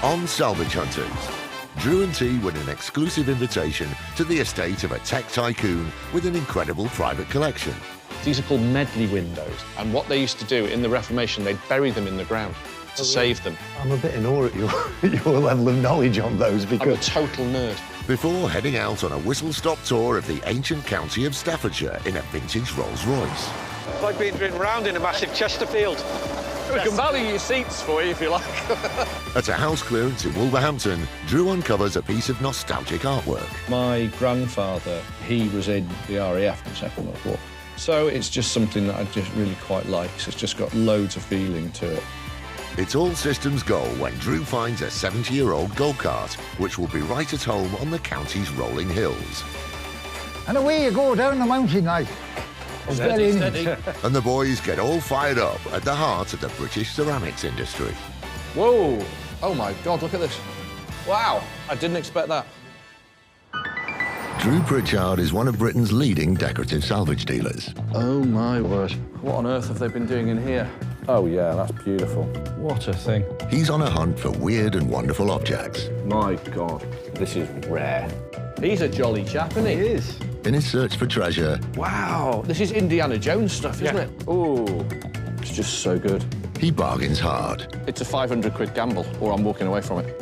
on Salvage Hunters. Drew and T win an exclusive invitation to the estate of a tech tycoon with an incredible private collection. These are called medley windows, and what they used to do in the Reformation, they'd bury them in the ground to save them. I'm a bit in awe at your level of knowledge on those, because... I'm a total nerd. Before heading out on a whistle-stop tour of the ancient county of Staffordshire in a vintage Rolls-Royce. It's like being driven round in a massive Chesterfield. We can value your seats for you if you like. At a house clearance in Wolverhampton, Drew uncovers a piece of nostalgic artwork. My grandfather, he was in the RAF in the Second World War. So it's just something that I just really quite like. So it's just got loads of feeling to it. It's all systems go when Drew finds a 70-year-old go-kart, which will be right at home on the county's rolling hills. And away you go down the mountain, like. Steady, steady. And the boys get all fired up at the heart of the British ceramics industry. Whoa! Oh my God, look at this. Wow, I didn't expect that. Drew Pritchard is one of Britain's leading decorative salvage dealers. Oh my word. What on earth have they been doing in here? Oh yeah, that's beautiful. What a thing. He's on a hunt for weird and wonderful objects. My God, this is rare. He's a jolly chap, isn't he? He is. In his search for treasure, Wow, this is Indiana Jones stuff, isn't it? Oh, it's just so good. he bargains hard. It's a 500 quid gamble, or I'm walking away from it.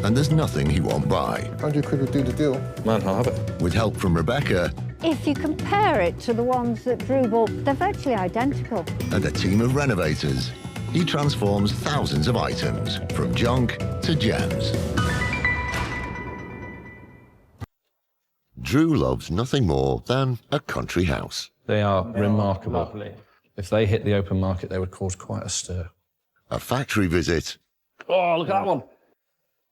And there's nothing he won't buy. 100 quid would do the deal. Man, I'll have it. With help from Rebecca If you compare it to the ones that Drew bought, they're virtually identical. and a team of renovators, he transforms thousands of items from junk to gems. Drew loves nothing more than a country house. They are remarkable. Lovely. If they hit the open market, they would cause quite a stir. A factory visit Oh, look at that one.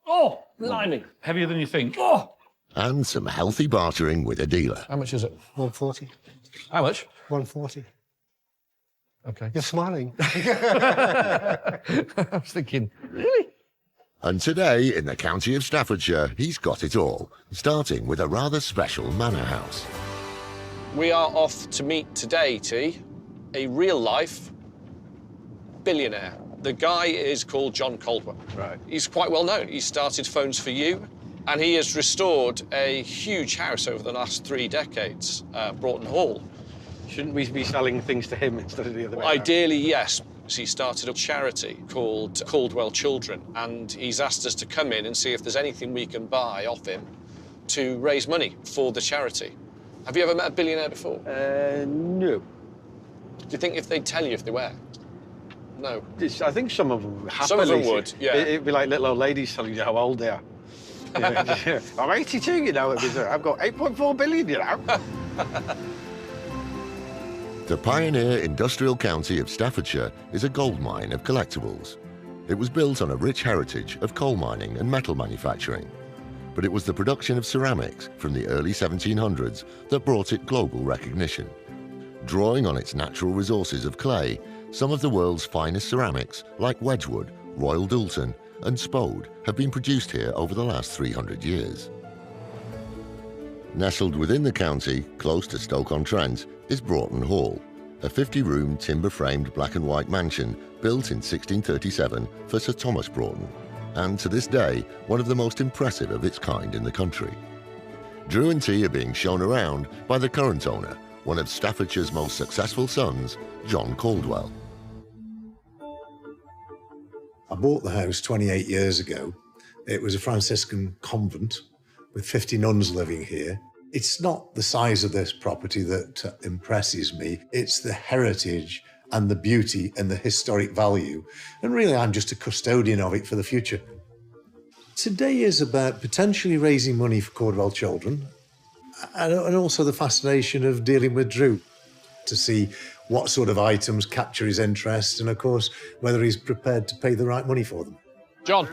Oh, blimey. Heavier than you think. Oh. and some healthy bartering with a dealer. How much is it? 140. How much? 140. Okay. You're smiling. I was thinking, really? And today, in the county of Staffordshire, he's got it all, starting with a rather special manor house. We are off to meet today, T, a real-life billionaire. The guy is called John Caldwell. Right. He's quite well known. He started Phones for You, and he has restored a huge house over the last 3 decades, Broughton Hall. Shouldn't we be selling things to him instead of the other way around? Ideally, yes. He started a charity called Caldwell Children, and he's asked us to come in and see if there's anything we can buy off him to raise money for the charity. Have you ever met a billionaire before? No. Do you think if they'd tell you if they were? No. I think some of them happily... Some of them would, yeah. It'd be like little old ladies telling you how old they are. Yeah. I'm 82, you know. I've got 8.4 billion, you know. The pioneer industrial county of Staffordshire is a gold mine of collectibles. It was built on a rich heritage of coal mining and metal manufacturing. But it was the production of ceramics from the early 1700s that brought it global recognition. Drawing on its natural resources of clay, some of the world's finest ceramics, like Wedgwood, Royal Doulton, and Spode, have been produced here over the last 300 years. Nestled within the county, close to Stoke-on-Trent, is Broughton Hall, a 50-room timber-framed black and white mansion built in 1637 for Sir Thomas Broughton, and to this day, one of the most impressive of its kind in the country. Drew and T are being shown around by the current owner, one of Staffordshire's most successful sons, John Caldwell. I bought the house 28 years ago. It was a Franciscan convent with 50 nuns living here. It's not the size of this property that impresses me. It's the heritage and the beauty and the historic value. And really, I'm just a custodian of it for the future. Today is about potentially raising money for Caldwell Children and also the fascination of dealing with Drew to see what sort of items capture his interest and, of course, whether he's prepared to pay the right money for them. John,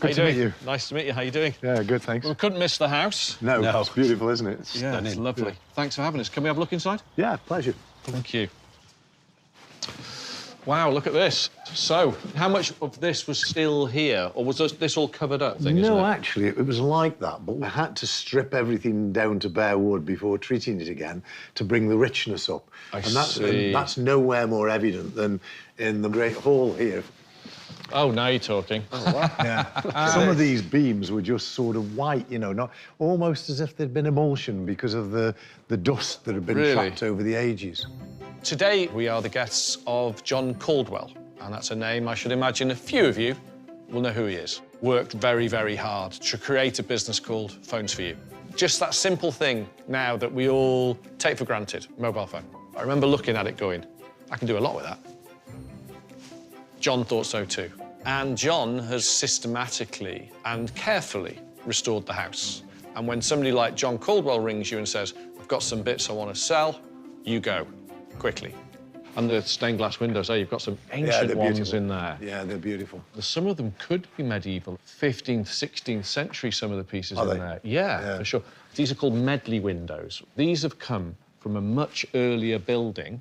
Good to meet you. Nice to meet you. How you doing? Yeah, good, thanks. We couldn't miss the house. No, it's beautiful, isn't it? Yeah, it's lovely. Thanks for having us. Can we have a look inside? Yeah, pleasure. Thank you. Wow, look at this. So, how much of this was still here, or was this all covered up thing, isn't No, it? actually, it was like that, but I had to strip everything down to bare wood before treating it again to bring the richness up. I and see. that's nowhere more evident than in the Great Hall here. Oh, now you're talking. Yeah. Some of these beams were just sort of white, you know, not almost as if they'd been emulsion because of the dust that had been Really? trapped over the ages. Today, we are the guests of John Caldwell, and that's a name I should imagine a few of you will know who he is. Worked very, very hard to create a business called Phones For You. Just that simple thing now that we all take for granted, mobile phone. I remember looking at it going, I can do a lot with that. John thought so too. And John has systematically and carefully restored the house. And when somebody like John Caldwell rings you and says, I've got some bits I want to sell, you go, quickly. And the stained glass windows, there, you've got some ancient ones beautiful. in there. Yeah, they're beautiful. Some of them could be medieval, 15th, 16th century, some of the pieces Are in they? there. Yeah, for sure. These are called medley windows. These have come from a much earlier building,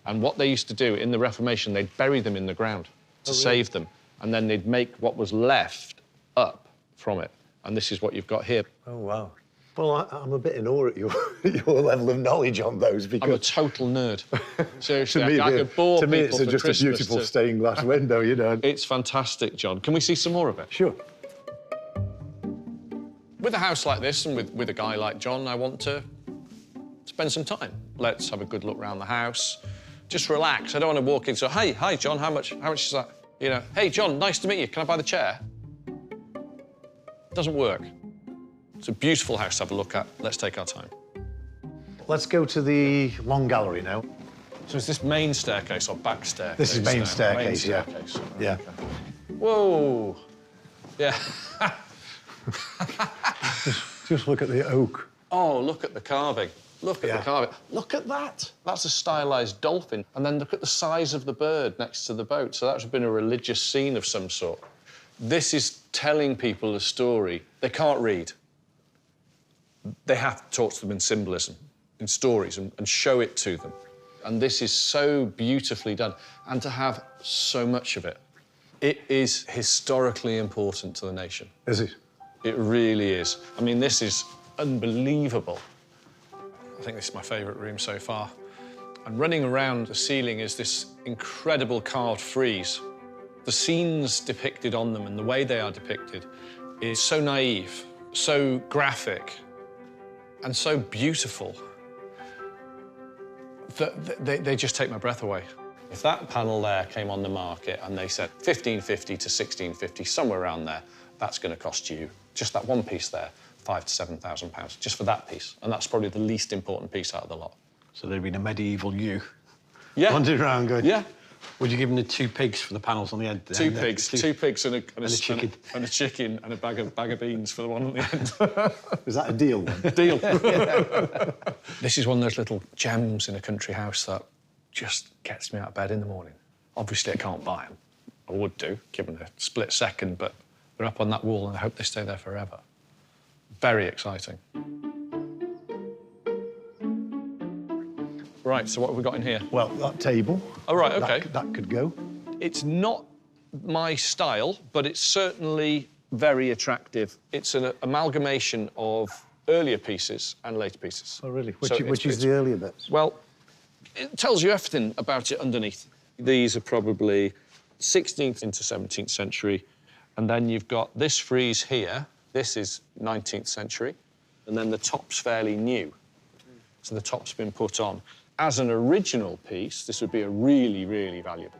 and what they used to do in the Reformation, they'd bury them in the ground to save them, and then they'd make what was left up from it. And this is what you've got here. Oh, wow. Well, I'm a bit in awe at your, your level of knowledge on those because... I'm a total nerd. Seriously, to me, I could bore to me, people it's for just Christmas a beautiful to- stained glass window, you know. It's fantastic, John. Can we see some more of it? Sure. With a house like this and with a guy like John, I want to spend some time. Let's have a good look around the house. Just relax. I don't want to walk in, so, hey, hi, John, how much is that? You know, hey, John, nice to meet you. Can I buy the chair? Doesn't work. It's a beautiful house to have a look at. Let's take our time. Let's go to the long gallery now. So is this main staircase or back staircase? This is main now? staircase, yeah. Staircase. Yeah. Whoa. Yeah. Just look at the oak. Oh, look at the carving. Look at the carving. Look at that. That's a stylized dolphin. And then look at the size of the bird next to the boat. So that's been a religious scene of some sort. This is telling people a story. They can't read. They have to talk to them in symbolism, in stories, and show it to them. And this is so beautifully done. And to have so much of it. It is historically important to the nation. Is it? It really is. I mean, this is unbelievable. I think this is my favourite room so far. And running around the ceiling is this incredible carved frieze. The scenes depicted on them and the way they are depicted is so naive, so graphic, and so beautiful that they just take my breath away. If that panel there came on the market and they said 1550 to 1650, somewhere around there, that's going to cost you, just that one piece there, £5,000 to £7,000, just for that piece. And that's probably the least important piece out of the lot. So there'd been a medieval you. Yeah. Wandered around going... Yeah. Would you give them the 2 pigs for the panels on the end? Two pigs and a chicken. And a chicken and a bag of beans for the one on the end. Is that a deal, then? Deal. This is one of those little gems in a country house that just gets me out of bed in the morning. Obviously, I can't buy them. I would do, given a split second, but they're up on that wall and I hope they stay there forever. Very exciting. Right, so what have we got in here? Well, that table. Oh, right, OK. That could go. It's not my style, but it's certainly very attractive. It's an amalgamation of earlier pieces and later pieces. Oh, really? So Which is the earlier bits? Well, it tells you everything about it underneath. These are probably 16th into 17th century. And then you've got this frieze here. This is 19th century. And then the top's fairly new. So the top's been put on. As an original piece, this would be a really, really valuable.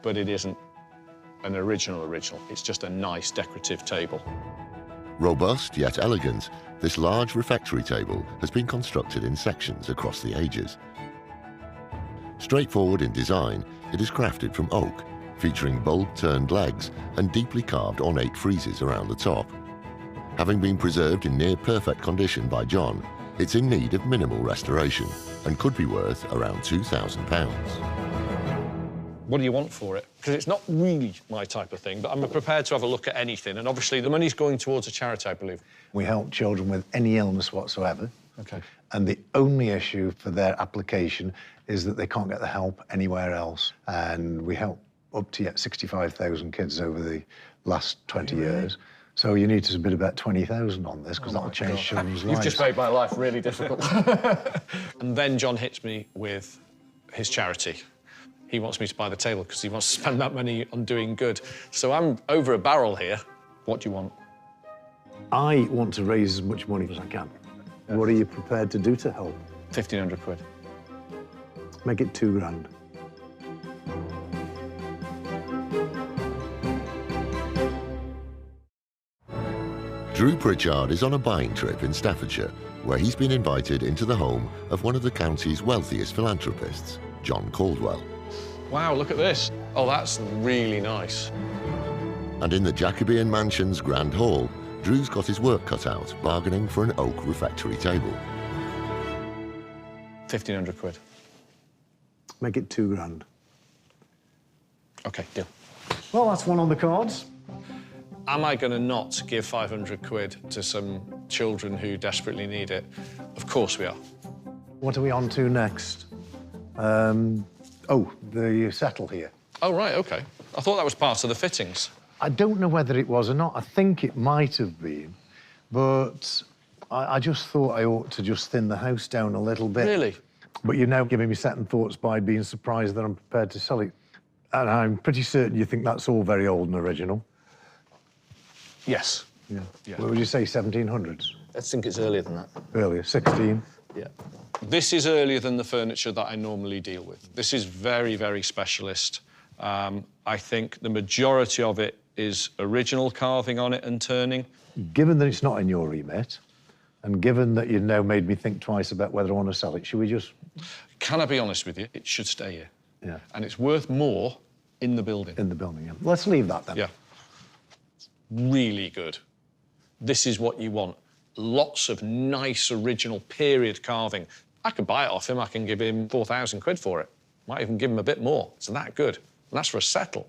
But it isn't an original. It's just a nice decorative table. Robust yet elegant, this large refectory table has been constructed in sections across the ages. Straightforward in design, it is crafted from oak, featuring bulb-turned legs and deeply carved ornate friezes around the top. Having been preserved in near-perfect condition by John, it's in need of minimal restoration and could be worth around £2,000. What do you want for it? Because it's not really my type of thing, but I'm prepared to have a look at anything. And obviously, the money's going towards a charity, I believe. We help children with any illness whatsoever. OK. And the only issue for their application is that they can't get the help anywhere else. And we help up to yet 65,000 kids over the last 20 years. So you need to submit about 20,000 on this, because that'll change children's lives. You've just made my life really difficult. And then John hits me with his charity. He wants me to buy the table because he wants to spend that money on doing good. So I'm over a barrel here. What do you want? I want to raise as much money as I can. What are you prepared to do to help? 1,500 quid. Make it £2,000. Drew Pritchard is on a buying trip in Staffordshire, where he's been invited into the home of one of the county's wealthiest philanthropists, John Caldwell. Wow, look at this. Oh, that's really nice. And in the Jacobean Mansion's Grand Hall, Drew's got his work cut out, bargaining for an oak refectory table. 1,500 quid. Make it £2,000. OK, deal. Well, that's one on the cards. Am I going to not give 500 quid to some children who desperately need it? Of course we are. What are we on to next? The settle here. Oh, right, OK. I thought that was part of the fittings. I don't know whether it was or not. I think it might have been, but I just thought I ought to just thin the house down a little bit. Really? But you're now giving me second thoughts by being surprised that I'm prepared to sell it. And I'm pretty certain you think that's all very old and original. Yes. Yeah. Yeah. What would you say, 1700s? I think it's earlier than that. Earlier, 16? Yeah. This is earlier than the furniture that I normally deal with. This is very, very specialist. I think the majority of it is original carving on it and turning. Given that it's not in your remit, and given that you've now made me think twice about whether I want to sell it, should we just... Can I be honest with you? It should stay here. Yeah. And it's worth more in the building. In the building, yeah. Let's leave that then. Yeah. Really good. This is what you want. Lots of nice original period carving. I could buy it off him. I can give him 4,000 quid for it. Might even give him a bit more. It's that good. And that's for a settle.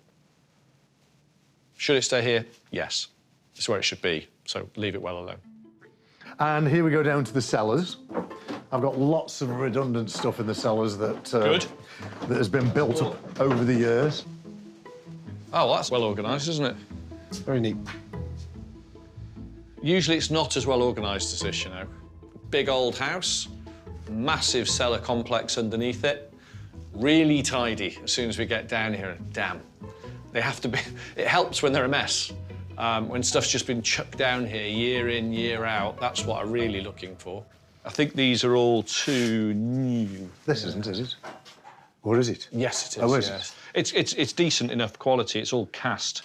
Should it stay here? Yes. It's where it should be. So leave it well alone. And here we go down to the cellars. I've got lots of redundant stuff in the cellars that... Good. That has been built up over the years. Oh, well, that's well organised, isn't it? Very neat. Usually it's not as well organised as this, you know. Big old house, massive cellar complex underneath it, really tidy as soon as we get down here. Damn, they have to be... It helps when they're a mess. When stuff's just been chucked down here year in, year out, that's what I'm really looking for. I think these are all too new. This isn't, is it? Or is it? Yes, it is. Oh, is yes. It's decent enough quality. It's all cast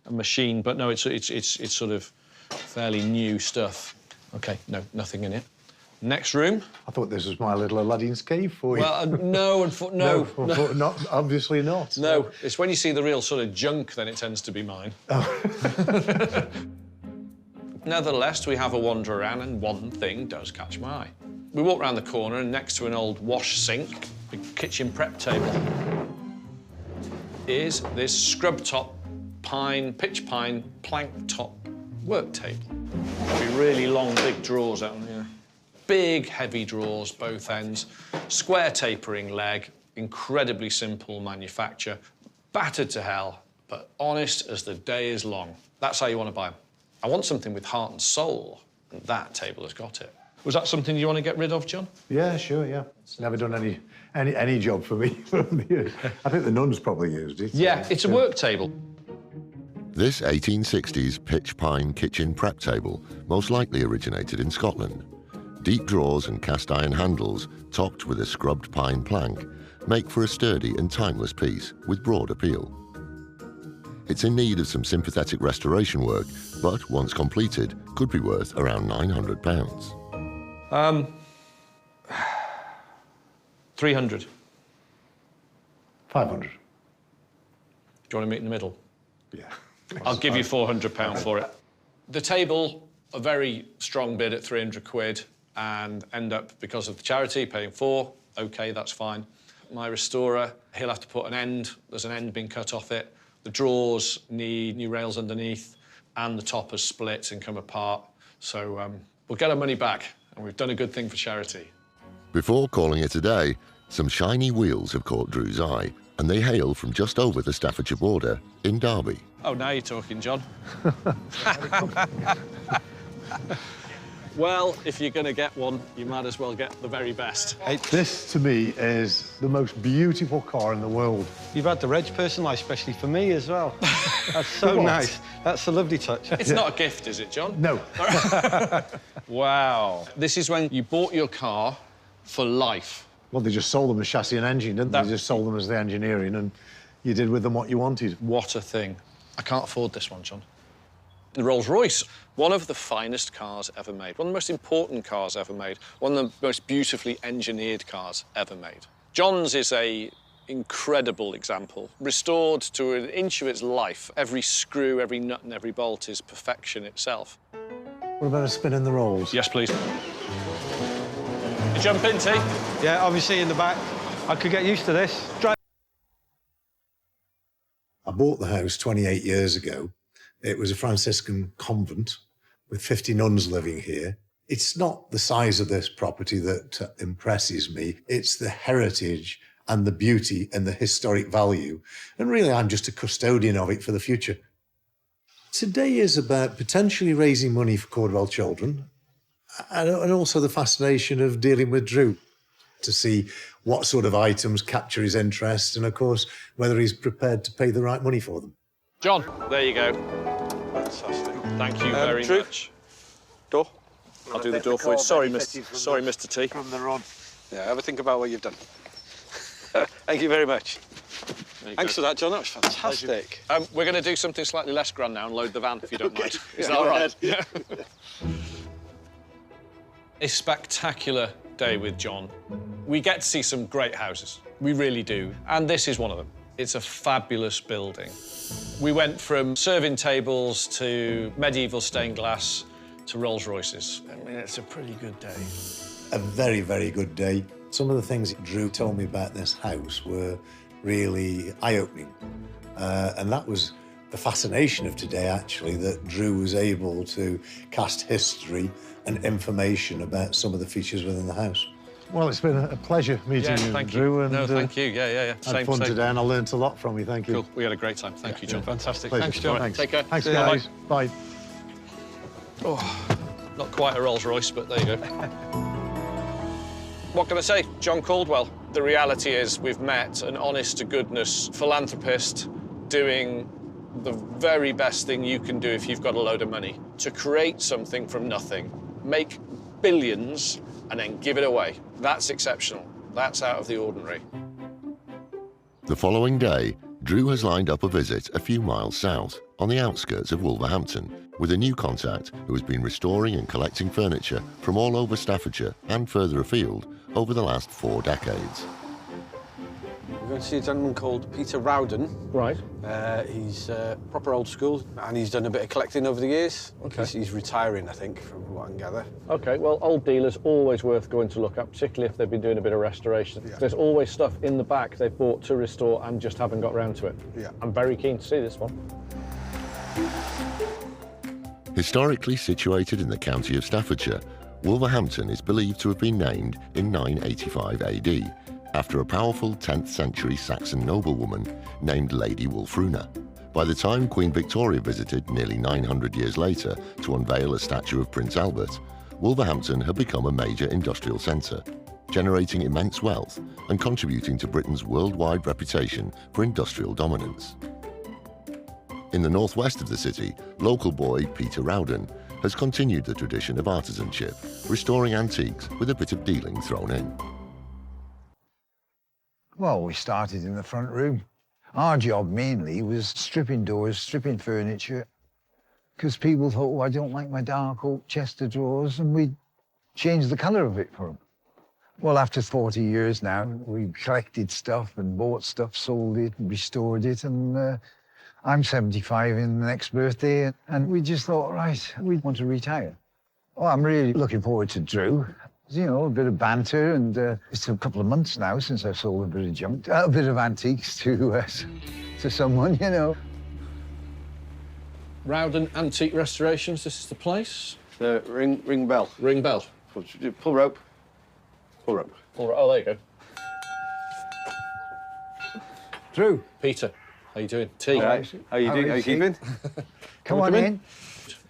and machine, but no, it's sort of fairly new stuff. OK, no, nothing in it. Next room. I thought this was my little Aladdin's cave for you. Well, no, no. Not, obviously not. No, it's when you see the real sort of junk, then it tends to be mine. Oh. Nevertheless, we have a wander around, and one thing does catch my eye. We walk round the corner, and next to an old wash sink, big kitchen prep table, is this scrub top pitch pine plank top work table. Be really long, big drawers out on here. Big, heavy drawers, both ends. Square tapering leg, incredibly simple manufacture. Battered to hell, but honest as the day is long. That's how you want to buy them. I want something with heart and soul, and that table has got it. Was that something you want to get rid of, John? Yeah, sure, yeah. It's never done any job for me over the years. I think the nuns probably used it. Yeah, it's a work table. This 1860s pitch pine kitchen prep table most likely originated in Scotland. Deep drawers and cast iron handles, topped with a scrubbed pine plank, make for a sturdy and timeless piece with broad appeal. It's in need of some sympathetic restoration work, but once completed, could be worth around £900. 300. 500. Do you want to meet in the middle? Yeah. I'll give you £400 for it. The table, a very strong bid at 300 quid, and end up, because of the charity, paying 4. OK, that's fine. My restorer, he'll have to put an end. There's an end being cut off it. The drawers need new rails underneath, and the top has split and come apart. So we'll get our money back, and we've done a good thing for charity. Before calling it a day, some shiny wheels have caught Drew's eye, and they hail from just over the Staffordshire border in Derby. Oh, now you're talking, John. Well, if you're going to get one, you might as well get the very best. This, to me, is the most beautiful car in the world. You've had the reg personalised especially for me as well. That's so What? nice. That's a lovely touch. It's not a gift, is it, John? No. Wow. This is when you bought your car for life. Well, they just sold them as chassis and engine, didn't they? They just sold them as the engineering, and you did with them what you wanted. What a thing. I can't afford this one, John. The Rolls-Royce, one of the finest cars ever made, one of the most important cars ever made, one of the most beautifully engineered cars ever made. John's is a incredible example, restored to an inch of its life. Every screw, every nut and every bolt is perfection itself. What about a spin in the Rolls? Yes, please. You jump in, T? Yeah, obviously in the back. I could get used to this. Drive. I bought the house 28 years ago. It was a Franciscan convent with 50 nuns living here. It's not the size of this property that impresses me. It's the heritage and the beauty and the historic value. And really, I'm just a custodian of it for the future. Today is about potentially raising money for Caldwell Children and also the fascination of dealing with Drew to see what sort of items capture his interest and, of course, whether he's prepared to pay the right money for them. John, there you go. Fantastic. Thank you very Drew? much. Door? I'll do the door for you. Sorry, Mr. T. From the rod. Yeah, have a think about what you've done. Thank you very much. Thanks for that, John. That was fantastic. We're going to do something slightly less grand now and load the van, if you don't mind. Is that go all right? ahead. Yeah. A spectacular day with John. We get to see some great houses. We really do. And this is one of them. It's a fabulous building. We went from serving tables to medieval stained glass to Rolls Royces. I mean, it's a pretty good day. A very, very good day. Some of the things that Drew told me about this house were really eye-opening. And that was the fascination of today, actually, that Drew was able to cast history and information about some of the features within the house. Well, it's been a pleasure meeting you, thank Drew. you. And, No, thank you. Yeah. Had fun today, and I learnt a lot from you. Thank you. Cool. We had a great time. Thank you, John. Fantastic. Pleasure. Thanks, John. Thanks. Take care. Thanks, See you. guys. Bye. Not quite a Rolls Royce, but there you go. What can I say? John Caldwell. The reality is we've met an honest-to-goodness philanthropist doing the very best thing you can do if you've got a load of money. To create something from nothing, make billions, and then give it away. That's exceptional. That's out of the ordinary. The following day, Drew has lined up a visit a few miles south, on the outskirts of Wolverhampton, with a new contact who has been restoring and collecting furniture from all over Staffordshire and further afield over the last 4 decades. We're going to see a gentleman called Peter Rowden. Right. He's proper old school, and he's done a bit of collecting over the years. Okay. He's retiring, I think, from what I can gather. OK, well, old dealers, always worth going to look at, particularly if they've been doing a bit of restoration. Yeah. There's always stuff in the back they've bought to restore and just haven't got round to it. Yeah. I'm very keen to see this one. Historically situated in the county of Staffordshire, Wolverhampton is believed to have been named in 985 AD, after a powerful 10th century Saxon noblewoman named Lady Wulfruna. By the time Queen Victoria visited nearly 900 years later to unveil a statue of Prince Albert, Wolverhampton had become a major industrial centre, generating immense wealth and contributing to Britain's worldwide reputation for industrial dominance. In the northwest of the city, local boy Peter Rowden has continued the tradition of artisanship, restoring antiques with a bit of dealing thrown in. Well, we started in the front room. Our job mainly was stripping doors, stripping furniture, because people thought, oh, I don't like my dark oak chest of drawers, and we'd change the colour of it for them. Well, after 40 years now, we've collected stuff and bought stuff, sold it, and restored it, and I'm 75 in the next birthday, and we just thought, right, we want to retire. Oh, I'm really looking forward to Drew. You know, a bit of banter, and it's a couple of months now since I've sold a bit of junk, a bit of antiques to someone, you know. Rowden Antique Restorations, this is the place. Ring bell. Ring bell. Pull rope. Pull rope. All right, oh, there you go. Drew. Peter, how you doing? T. All right. How you doing? How you keeping? Come on in.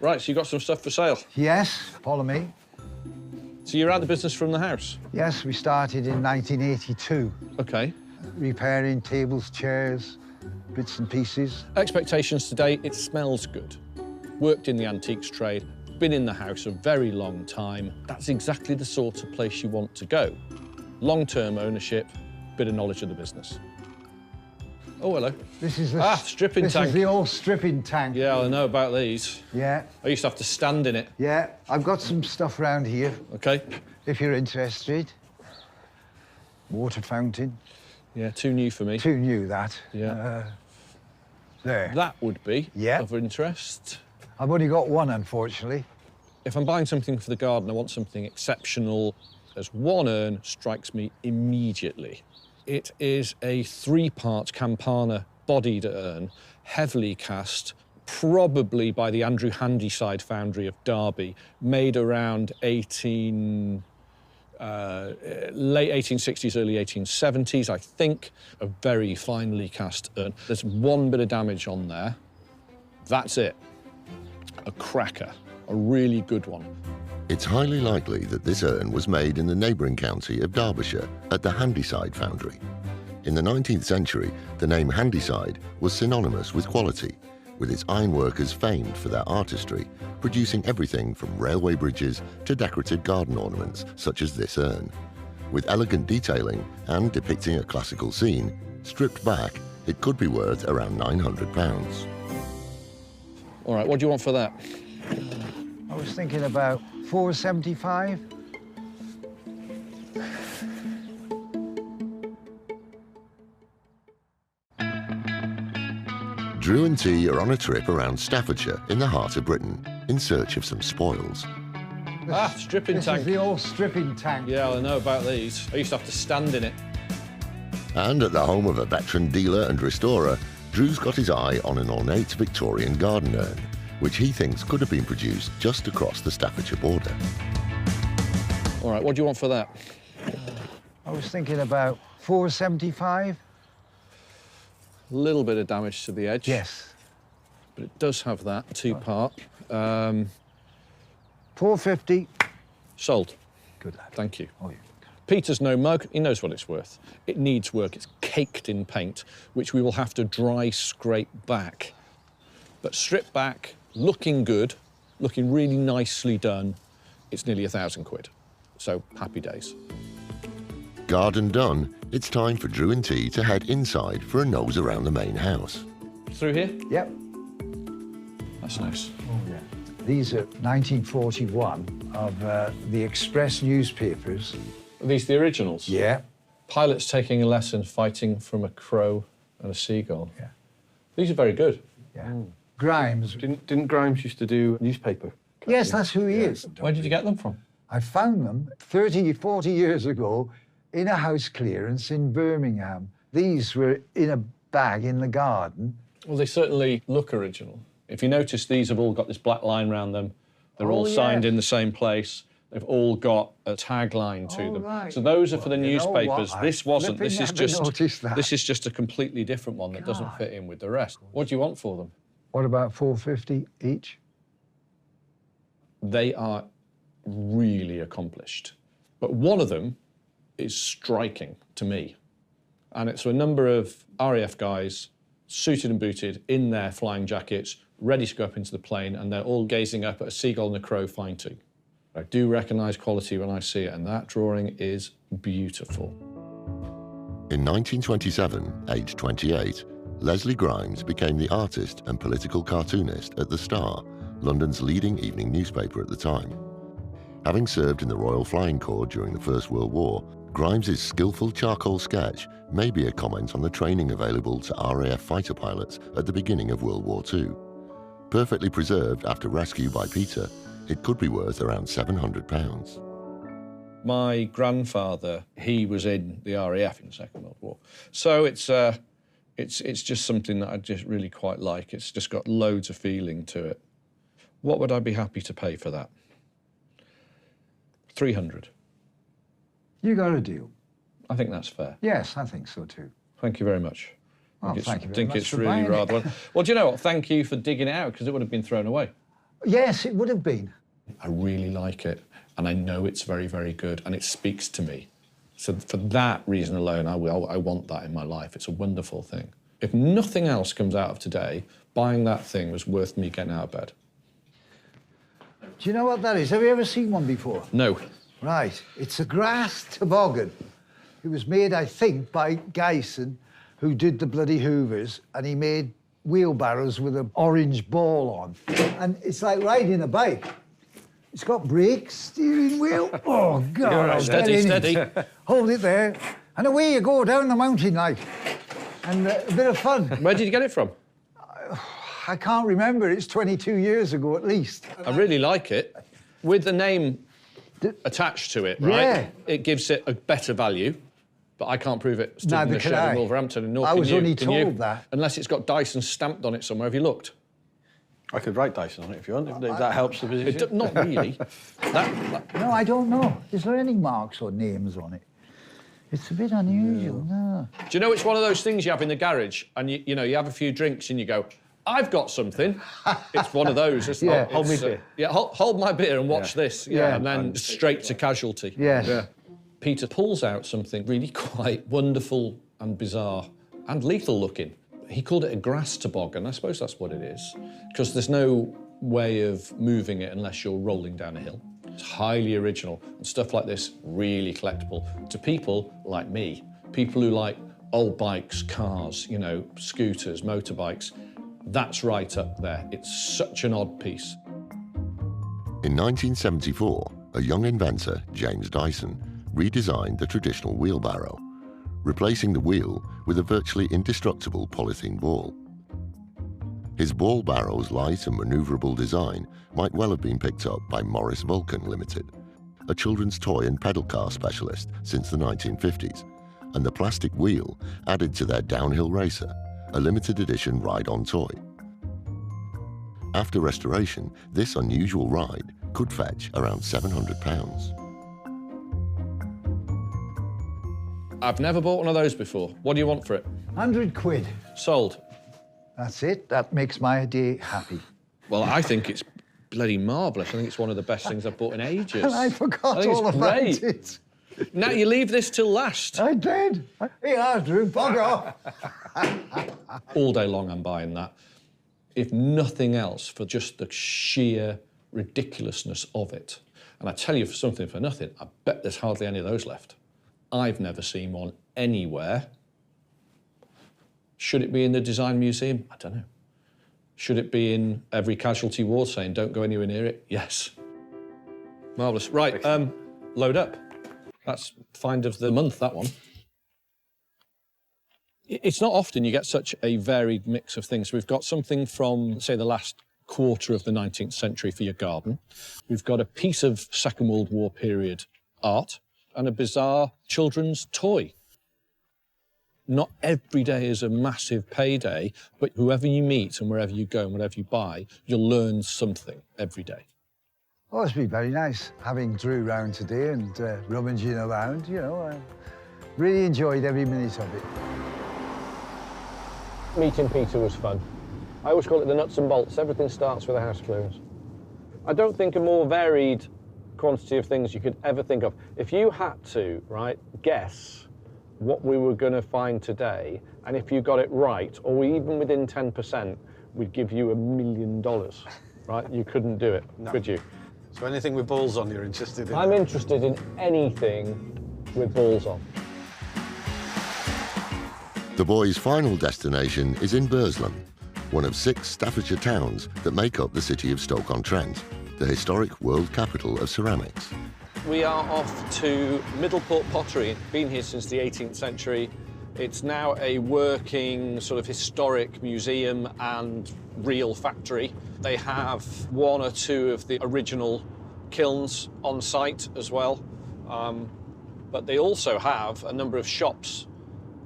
Right, so you got some stuff for sale. Yes, follow me. So you're out of the business from the house? Yes, we started in 1982, OK. repairing tables, chairs, bits and pieces. Expectations today, it smells good. Worked in the antiques trade, been in the house a very long time. That's exactly the sort of place you want to go. Long-term ownership, bit of knowledge of the business. Oh, hello. This is the stripping this tank. is the old stripping tank. Yeah, I know about these. Yeah, I used to have to stand in it. yeah. I've got some stuff around here, OK? if you're interested. Water fountain. Yeah, too new for me. Too new, that. Yeah. There. That would be Yeah. of interest. I've only got one, unfortunately. If I'm buying something for the garden, I want something exceptional. There's one urn strikes me immediately. It is a 3-part Campana-bodied urn, heavily cast, probably by the Andrew Handyside foundry of Derby, made around late 1860s, early 1870s, I think. A very finely cast urn. There's one bit of damage on there. That's it. A cracker, a really good one. It's highly likely that this urn was made in the neighbouring county of Derbyshire at the Handyside foundry. In the 19th century, the name Handyside was synonymous with quality, with its ironworkers famed for their artistry, producing everything from railway bridges to decorative garden ornaments such as this urn. With elegant detailing and depicting a classical scene, stripped back, it could be worth around £900. All right, what do you want for that? I was thinking about 475. Drew and T are on a trip around Staffordshire in the heart of Britain in search of some spoils. Stripping This tank. is the old stripping tank. Yeah, I know about these. I used to have to stand in it. And at the home of a veteran dealer and restorer, Drew's got his eye on an ornate Victorian garden urn, which he thinks could have been produced just across the Staffordshire border. All right, what do you want for that? I was thinking about 475. A little bit of damage to the edge. Yes. But it does have that 2-part. 450. Sold. Good lad. Thank you. Oh, yeah. Peter's no mug. He knows what it's worth. It needs work. It's caked in paint, which we will have to dry scrape back. But stripped back, looking good, looking really nicely done, it's nearly £1,000. So happy days. Garden done, it's time for Drew and T to head inside for a nose around the main house. Through here? Yep. That's nice. Oh, yeah. These are 1941 of the Express newspapers. Are these the originals? Yeah. Pilots taking a lesson fighting from a crow and a seagull. Yeah. These are very good. Yeah. Grimes. Didn't Grimes used to do newspaper? Yes, that's who he is. Where did you get them from? I found them 30, 40 years ago in a house clearance in Birmingham. These were in a bag in the garden. Well, they certainly look original. If you notice, these have all got this black line around them. They're all signed in the same place. They've all got a tagline to them. Right. So those are for the Well, you know what? newspapers. I This wasn't. flipping This is never just. noticed that. This is just a completely different one that doesn't fit in with the rest. What do you want for them? What about 450 each? They are really accomplished, but one of them is striking to me, and it's a number of RAF guys, suited and booted, in their flying jackets, ready to go up into the plane, and they're all gazing up at a seagull and a crow flying too. I do recognise quality when I see it, and that drawing is beautiful. In 1927, aged 28, Leslie Grimes became the artist and political cartoonist at The Star, London's leading evening newspaper at the time. Having served in the Royal Flying Corps during the First World War, Grimes's skillful charcoal sketch may be a comment on the training available to RAF fighter pilots at the beginning of World War II. Perfectly preserved after rescue by Peter, it could be worth around £700. My grandfather, he was in the RAF in the Second World War, so it's just something that I just really quite like. It's just got loads of feeling to it. What would I be happy to pay for that? 300. You got a deal. I think that's fair. Yes, I think so too. Thank you very much. Well, I thank you very think much it's for really buying it. rather well. Do you know what? Thank you for digging it out, because it would have been thrown away. Yes, it would have been. I really like it. and I know it's very, very good, and it speaks to me. So for that reason alone, I want that in my life. It's a wonderful thing. If nothing else comes out of today, buying that thing was worth me getting out of bed. Do you know what that is? Have you ever seen one before? No. Right. It's a grass toboggan. It was made, I think, by Geisen, who did the bloody Hoovers, and he made wheelbarrows with an orange ball on. And it's like riding a bike. It's got brakes, steering wheel. Oh, God. Right, steady. Hold it there, and away you go down the mountain like. And a bit of fun. Where did you get it from? I can't remember. It's 22 years ago at least. I really like it. With the name attached to it, right? Yeah. It gives it a better value, but I can't prove it. Stood in Neither the can shed I. in Wolverhampton, and nor I can was you. only Can you? told that. Unless it's got Dyson stamped on it somewhere. Have you looked? I could write Dyson on it if you want, if that helps the position. Not really. No, I don't know. Is there any marks or names on it? It's a bit unusual, no. Do you know it's one of those things you have in the garage, and you know you have a few drinks and you go, I've got something. It's one of those, isn't Yeah. it? Hold me It's, beer. Yeah, hold my beer and watch this. Yeah. And then straight to casualty. Yes. Yeah. Peter pulls out something really quite wonderful and bizarre and lethal looking. He called it a grass toboggan. I suppose that's what it is, because there's no way of moving it unless you're rolling down a hill. It's highly original, and stuff like this really collectible to people like me, people who like old bikes, cars, you know, scooters, motorbikes. That's right up there. It's such an odd piece. In 1974, a young inventor, James Dyson, redesigned the traditional wheelbarrow, replacing the wheel with a virtually indestructible polythene ball. His ball barrel's light and maneuverable design might well have been picked up by Morris Vulcan Limited, a children's toy and pedal car specialist since the 1950s, and the plastic wheel added to their Downhill Racer, a limited edition ride-on toy. After restoration, this unusual ride could fetch around £700. I've never bought one of those before. What do you want for it? 100 quid. Sold. That's it. That makes my day happy. Well, I think it's bloody marvellous. I think it's one of the best things I've bought in ages. And I forgot think all it's about great. it. Now you leave this till last. I did. Here, Andrew, bugger off. All day long I'm buying that. If nothing else, for just the sheer ridiculousness of it. And I tell you for something for nothing, I bet there's hardly any of those left. I've never seen one anywhere. Should it be in the Design Museum? I don't know. Should it be in every casualty ward saying don't go anywhere near it? Yes. Marvellous. Right, load up. That's find of the month, that one. It's not often you get such a varied mix of things. We've got something from, say, the last quarter of the 19th century for your garden. We've got a piece of Second World War period art and a bizarre children's toy. Not every day is a massive payday, but whoever you meet and wherever you go and whatever you buy, you'll learn something every day. Oh, it's been very nice having Drew round today and rummaging around, you know. I really enjoyed every minute of it. Meeting Peter was fun. I always call it the nuts and bolts. Everything starts with a house clearance. I don't think a more varied quantity of things you could ever think of. If you had to, right, guess what we were going to find today, and if you got it right, or even within 10%, we'd give you $1 million, right? You couldn't do it, could you? So anything with balls on you're interested in? I'm interested in anything with balls on. The boys' final destination is in Burslem, one of 6 Staffordshire towns that make up the city of Stoke-on-Trent, the historic world capital of ceramics. We are off to Middleport Pottery. Been here since the 18th century. It's now a working sort of historic museum and real factory. They have 1 or 2 of the original kilns on site as well. But they also have a number of shops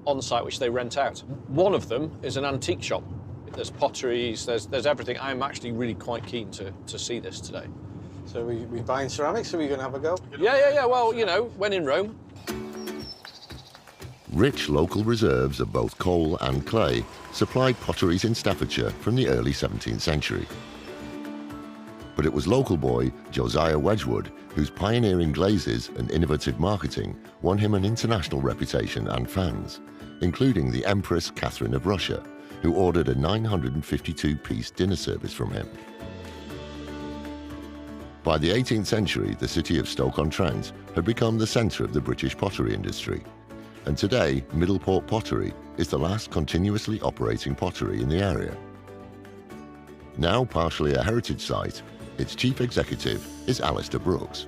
on site which they rent out. One of them is an antique shop. There's potteries, there's everything. I'm actually really quite keen to see this today. So we buying ceramics, or are we going to have a go? Yeah, well, you know, when in Rome. Rich local reserves of both coal and clay supplied potteries in Staffordshire from the early 17th century. But it was local boy Josiah Wedgwood whose pioneering glazes and innovative marketing won him an international reputation and fans, including the Empress Catherine of Russia, who ordered a 952-piece dinner service from him. By the 18th century, the city of Stoke-on-Trent had become the centre of the British pottery industry, and today Middleport Pottery is the last continuously operating pottery in the area. Now partially a heritage site, its chief executive is Alistair Brooks.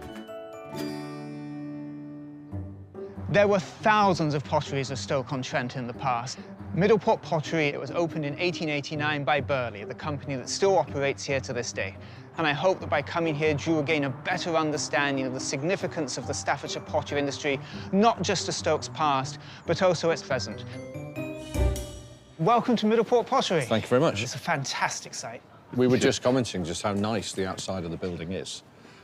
There were thousands of potteries of Stoke-on-Trent in the past. Middleport Pottery, it was opened in 1889 by Burley, the company that still operates here to this day. And I hope that by coming here, Drew will gain a better understanding of the significance of the Staffordshire pottery industry, not just to Stoke's past, but also its present. Welcome to Middleport Pottery. Thank you very much. It's a fantastic site. We were just commenting just how nice the outside of the building is,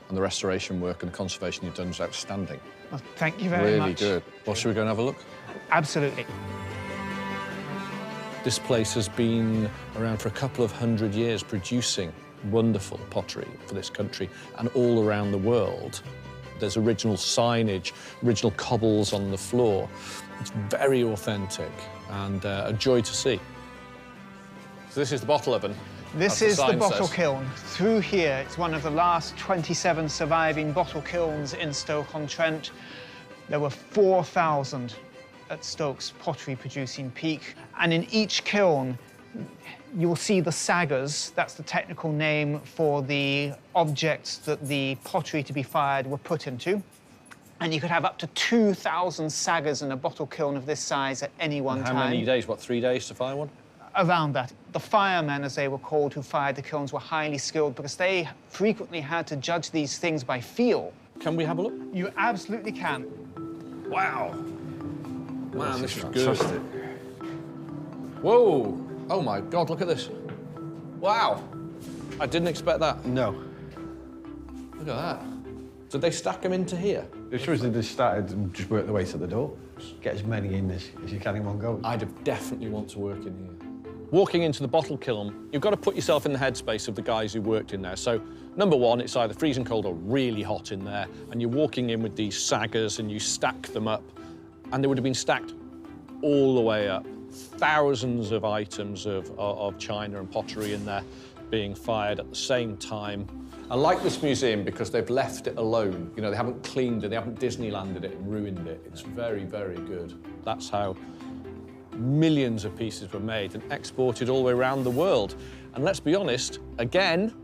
and the restoration work and the conservation you've done is outstanding. Well, thank you very much. Really good. Well, should we go and have a look? Absolutely. This place has been around for a couple of hundred years, producing wonderful pottery for this country and all around the world. There's original signage, original cobbles on the floor. It's very authentic and a joy to see. So this is the bottle oven. This is the bottle kiln. Through here, it's one of the last 27 surviving bottle kilns in Stoke-on-Trent. There were 4,000 at Stoke's pottery producing peak. And in each kiln, you'll see the saggers. That's the technical name for the objects that the pottery to be fired were put into. And you could have up to 2,000 saggers in a bottle kiln of this size at any one time. How many days? What, 3 days to fire one? Around that. The firemen, as they were called, who fired the kilns, were highly skilled because they frequently had to judge these things by feel. Can we have a look? You absolutely can. Wow. Man, this is good. Whoa. Oh, my God, look at this. Wow. I didn't expect that. No. Look at that. Did they stack them into here? As soon as they just started and just work their way to the door. Get as many in as you can in one go. I'd have definitely want to work in here. Walking into the bottle kiln, you've got to put yourself in the headspace of the guys who worked in there. So, number one, it's either freezing cold or really hot in there, and you're walking in with these saggers and you stack them up, and they would have been stacked all the way up. Thousands of items of china and pottery in there being fired at the same time. I like this museum because they've left it alone. You know, they haven't cleaned it, they haven't Disneylanded it and ruined it. It's very, very good. That's how millions of pieces were made and exported all the way around the world. And let's be honest, again,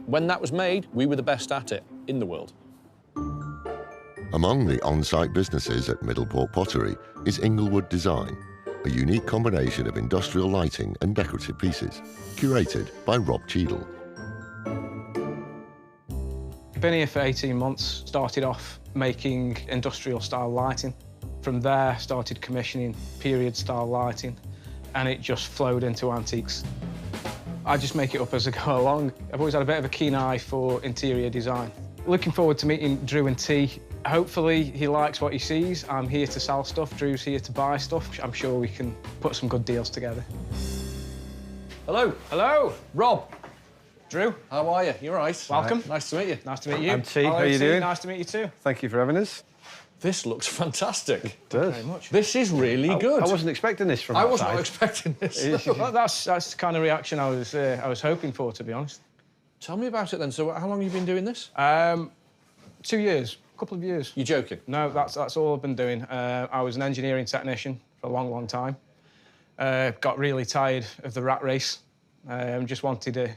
when that was made, we were the best at it in the world. Among the on-site businesses at Middleport Pottery is Inglewood Design, a unique combination of industrial lighting and decorative pieces, curated by Rob Cheadle. Been here for 18 months, started off making industrial-style lighting. From there, started commissioning period-style lighting, and it just flowed into antiques. I just make it up as I go along. I've always had a bit of a keen eye for interior design. Looking forward to meeting Drew and T. Hopefully he likes what he sees. I'm here to sell stuff, Drew's here to buy stuff. I'm sure we can put some good deals together. Hello. Hello. Rob. Drew. How are you? You all right? Welcome. Nice to meet you. Nice to meet you. I'm T. Hello, How you T. doing? Nice to meet you too. Thank you for having us. This looks fantastic. It does. Very much. This is really good. I wasn't expecting this from I was outside. not expecting this. Well, that's the kind of reaction I was hoping for, to be honest. Tell me about it then. So how long have you been doing this? 2 years, a couple of years. You're joking? No, that's all I've been doing. I was an engineering technician for a long, long time. Got really tired of the rat race. Just wanted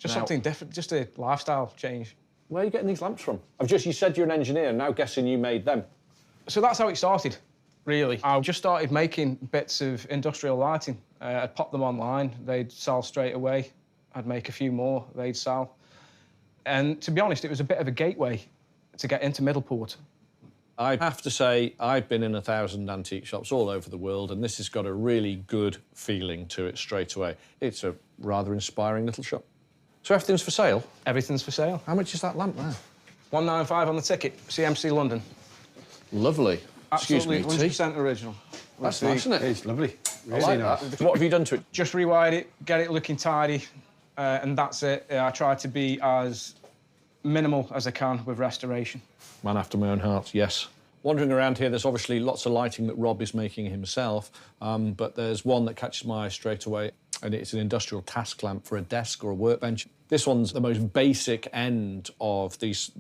something different, just a lifestyle change. Where are you getting these lamps from? You said you're an engineer, now guessing you made them. So that's how it started, really. I just started making bits of industrial lighting. I'd pop them online, they'd sell straight away. I'd make a few more, they'd sell. And to be honest, it was a bit of a gateway to get into Middleport. I have to say, I've been in 1,000 antique shops all over the world, and this has got a really good feeling to it straight away. It's a rather inspiring little shop. So everything's for sale? Everything's for sale. How much is that lamp there? $195 on the ticket, CMC London. Lovely. Absolutely, Excuse me, 100% original. That's nice, isn't it? It's lovely. I like that. What have you done to it? Just rewired it, get it looking tidy, and that's it. I try to be as minimal as I can with restoration. Man after my own heart, yes. Wandering around here, there's obviously lots of lighting that Rob is making himself, but there's one that catches my eye straight away, and it's an industrial task lamp for a desk or a workbench. This one's the most basic end of these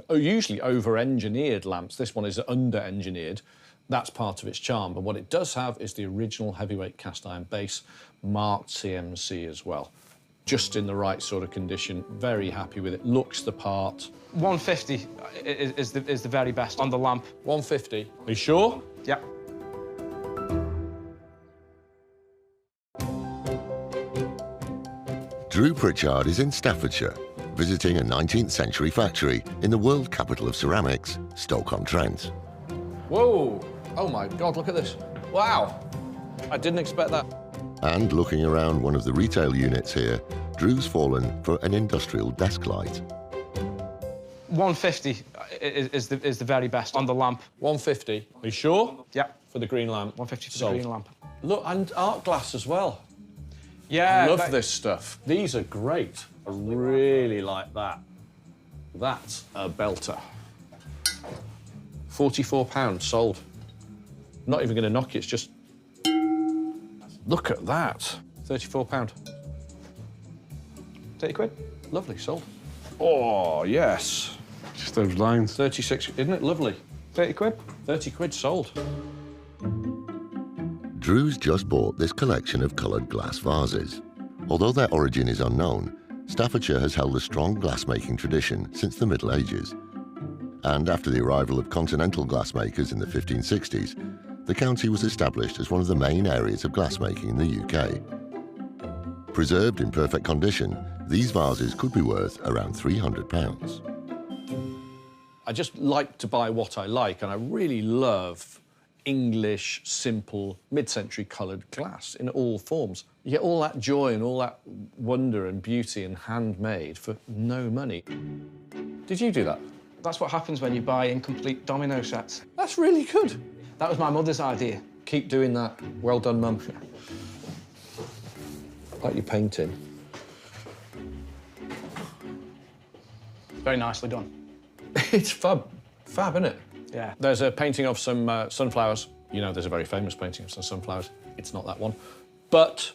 usually over-engineered lamps. This one is under-engineered. That's part of its charm, but what it does have is the original heavyweight cast iron base, marked CMC as well. Just in the right sort of condition, very happy with it, looks the part. 150 is the very best on the lamp. 150, are you sure? Yeah. Drew Pritchard is in Staffordshire, visiting a 19th century factory in the world capital of ceramics, Stoke-on-Trent. Whoa, oh my God, look at this. Wow, I didn't expect that. And looking around one of the retail units here, Drew's fallen for an industrial desk light. 150 is the very best on the lamp. 150, are you sure? Yeah. For the green lamp? 150 for Sold. the green lamp. Look, and art glass as well. Yeah. I love this stuff. These are great. I really like that. That's a belter. £44 sold. Not even going to knock it, it's just... Look at that. £34. 30 quid. Lovely, sold. Oh, yes. Just those lines. 36, isn't it lovely? 30 quid. 30 quid sold. Drew's just bought this collection of coloured glass vases. Although their origin is unknown, Staffordshire has held a strong glassmaking tradition since the Middle Ages. And after the arrival of continental glassmakers in the 1560s, the county was established as one of the main areas of glassmaking in the UK. Preserved in perfect condition, these vases could be worth around £300. I just like to buy what I like, and I really love English, simple, mid-century coloured glass in all forms. You get all that joy and all that wonder and beauty and handmade for no money. Did you do that? That's what happens when you buy incomplete domino sets. That's really good. That was my mother's idea. Keep doing that. Well done, Mum. Like your painting. Very nicely done. It's fab, isn't it? Yeah. There's a painting of some sunflowers. You know, there's a very famous painting of some sunflowers. It's not that one. But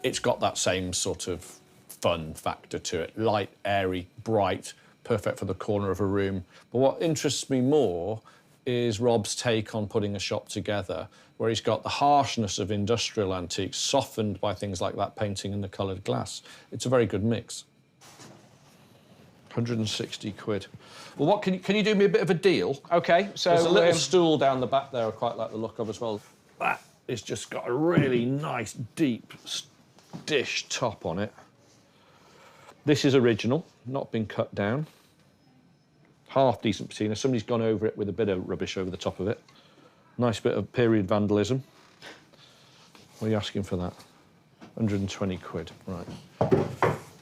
it's got that same sort of fun factor to it. Light, airy, bright, perfect for the corner of a room. But what interests me more is Rob's take on putting a shop together, where he's got the harshness of industrial antiques softened by things like that painting and the coloured glass. It's a very good mix. 160 quid. Well, what can you do me a bit of a deal? OK, so... There's a little stool down the back there I quite like the look of as well. That has just got a really nice, deep dish top on it. This is original, not been cut down. Half decent patina. Somebody's gone over it with a bit of rubbish over the top of it. Nice bit of period vandalism. What are you asking for that? 120 quid, right.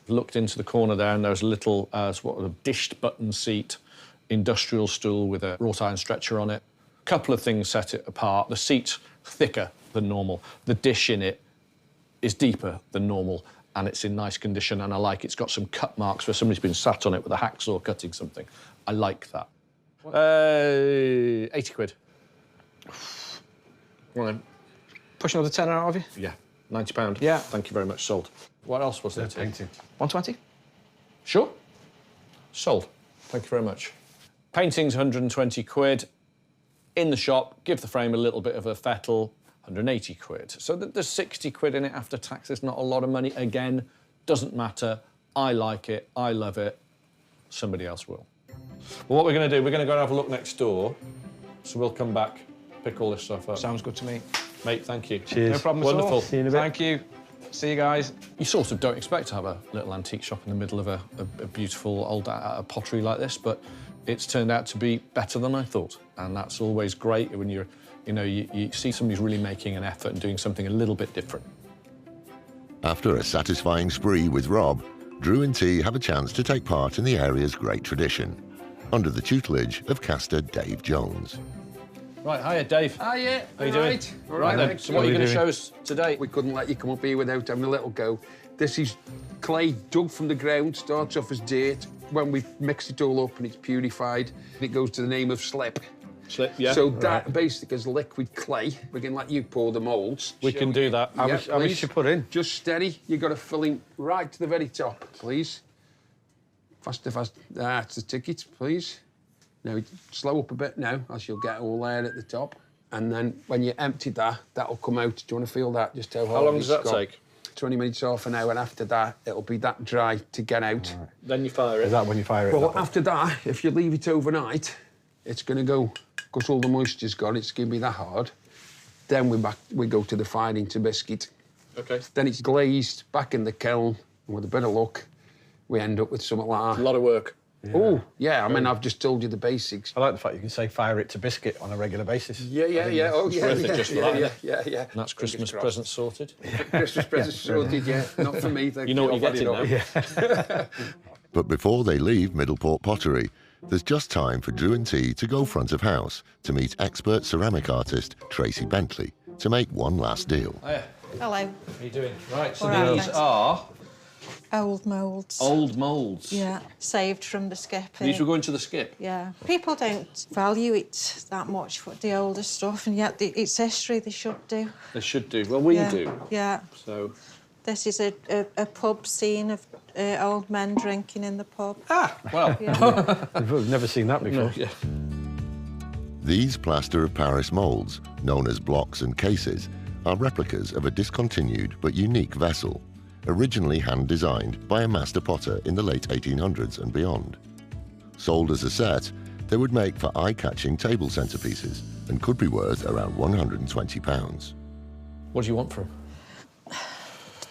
Looked into the corner there and there's a little sort of dished button seat, industrial stool with a wrought iron stretcher on it. A couple of things set it apart. The seat's thicker than normal. The dish in it is deeper than normal and it's in nice condition, and I like it's got some cut marks where somebody's been sat on it with a hacksaw cutting something. I like that. 80 quid. Right. Push another tenner out of you? Yeah, £90. Yeah. Thank you very much, sold. What else was there? Painting. 120? Sure. Sold. Thank you very much. Painting's 120 quid. In the shop, give the frame a little bit of a fettle, 180 quid. So there's 60 quid in it after tax. It's not a lot of money. Again, doesn't matter. I like it. I love it. Somebody else will. Well, what we're going to do, we're going to go and have a look next door. So we'll come back, pick all this stuff up. Sounds good to me. Mate, thank you. Cheers. No problem Wonderful. at all. See you in a bit. Thank you. See you guys. You sort of don't expect to have a little antique shop in the middle of a beautiful old pottery like this, but it's turned out to be better than I thought. And that's always great when you see somebody's really making an effort and doing something a little bit different. After a satisfying spree with Rob, Drew and T have a chance to take part in the area's great tradition, under the tutelage of caster Dave Jones. Right, hiya, Dave. Hiya. How you doing? Right. Right then, so what are you going to show us today? We couldn't let you come up here without having a little go This is clay dug from the ground, starts off as dirt. When we've mixed it all up and it's purified, it goes to the name of slip. Slip, yeah. So that basically is liquid clay. We can let you pour the moulds. We can do that. How much you put in? Just steady. You've got to fill in right to the very top, please. Faster, faster. That's the ticket, please. Now, slow up a bit now, as you'll get all there at the top. And then when you empty that, that'll come out. Do you want to feel that? Just how long does that take? 20 minutes, half an hour, and after that, it'll be that dry to get out. Right. Then you fire it. Is that when you fire it? Well, after that, if you leave it overnight, it's going to go, because all the moisture's gone, it's going to be that hard. Then we go to the firing to biscuit. OK. Then it's glazed, back in the kiln, and with a bit of luck, we end up with something like that. A lot of work. Yeah. Oh, yeah, I mean, I've just told you the basics. I like the fact you can say fire it to biscuit on a regular basis. Yeah. Oh, yeah. Worth it just for that. Yeah. And that's Christmas present sorted. Christmas present sorted, yeah. Not for me. You know what you're getting now. Yeah. But before they leave Middleport Pottery, there's just time for Drew and T to go front of house to meet expert ceramic artist Tracy Bentley to make one last deal. Hiya. Hello. How are you doing? Right, so All right, these thanks. are Old moulds. old moulds. Yeah, saved from the skip. These were going to the skip? Yeah. People don't value it that much, the older stuff, and yet it's history, they should do. They should do. Well, we Yeah. do. Yeah. So... This is a pub scene of old men drinking in the pub. Ah, well. Yeah. We've never seen that before. No, yeah. These plaster of Paris moulds, known as blocks and cases, are replicas of a discontinued but unique vessel, originally hand-designed by a master potter in the late 1800s and beyond. Sold as a set, they would make for eye-catching table centerpieces and could be worth around £120. What do you want for them?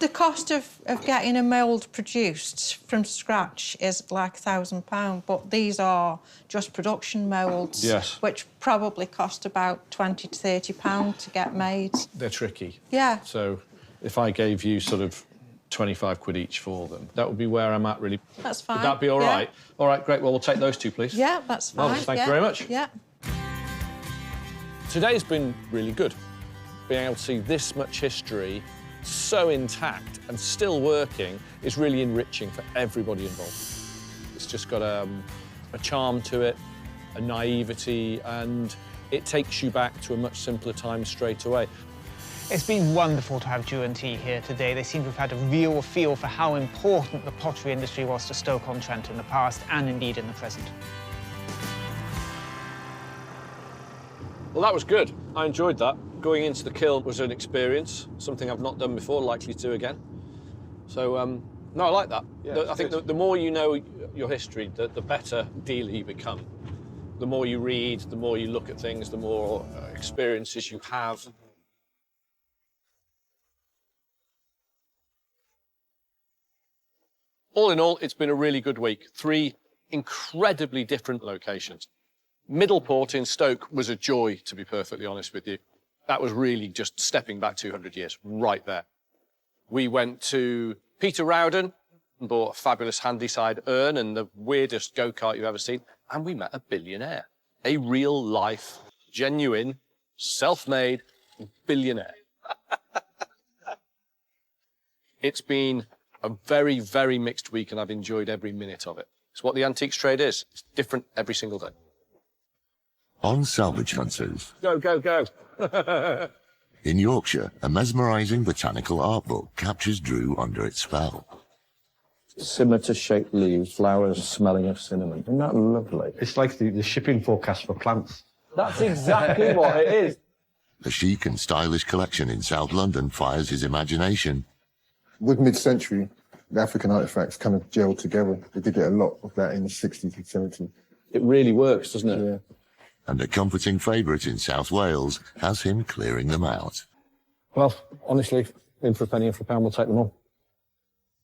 The cost of getting a mould produced from scratch is like £1,000, but these are just production moulds, Yes. which probably cost about £20 to £30 to get made. They're tricky. Yeah. So if I gave you sort of 25 quid each for them, that would be where I'm at, really. That's fine. Would that be all yeah. right? All right, great. Well, we'll take those two, please. Yeah, that's fine. Marvellous, thank you yeah. very much. Yeah. Today's been really good. Being able to see this much history so intact and still working is really enriching for everybody involved. It's just got a charm to it, a naivety, and it takes you back to a much simpler time straight away. It's been wonderful to have Drew and T here today. They seem to have had a real feel for how important the pottery industry was to Stoke-on-Trent in the past and indeed in the present. Well, that was good. I enjoyed that. Going into the kiln was an experience, something I've not done before, likely to again. So, no, I like that. Yeah, I think the more you know your history, the better dealer you become. The more you read, the more you look at things, the more experiences you have. All in all, it's been a really good week. 3 incredibly different locations. Middleport in Stoke was a joy, to be perfectly honest with you. That was really just stepping back 200 years, right there. We went to Peter Rowden and bought a fabulous Handyside urn and the weirdest go-kart you've ever seen. And we met a billionaire, a real-life, genuine, self-made billionaire. It's been a very, very mixed week and I've enjoyed every minute of it. It's what the antiques trade is. It's different every single day. On Salvage Hunters. Go, go, go. In Yorkshire, a mesmerising botanical art book captures Drew under its spell. Similar to shaped leaves, flowers smelling of cinnamon. Isn't that lovely? It's like the shipping forecast for plants. That's exactly what it is. A chic and stylish collection in South London fires his imagination. With mid-century, the African artefacts kind of gelled together. They did get a lot of that in the 60s and 70s. It really works, doesn't it? Yeah. And a comforting favourite in South Wales has him clearing them out. Well, honestly, in for a penny, in for a pound, we'll take them all.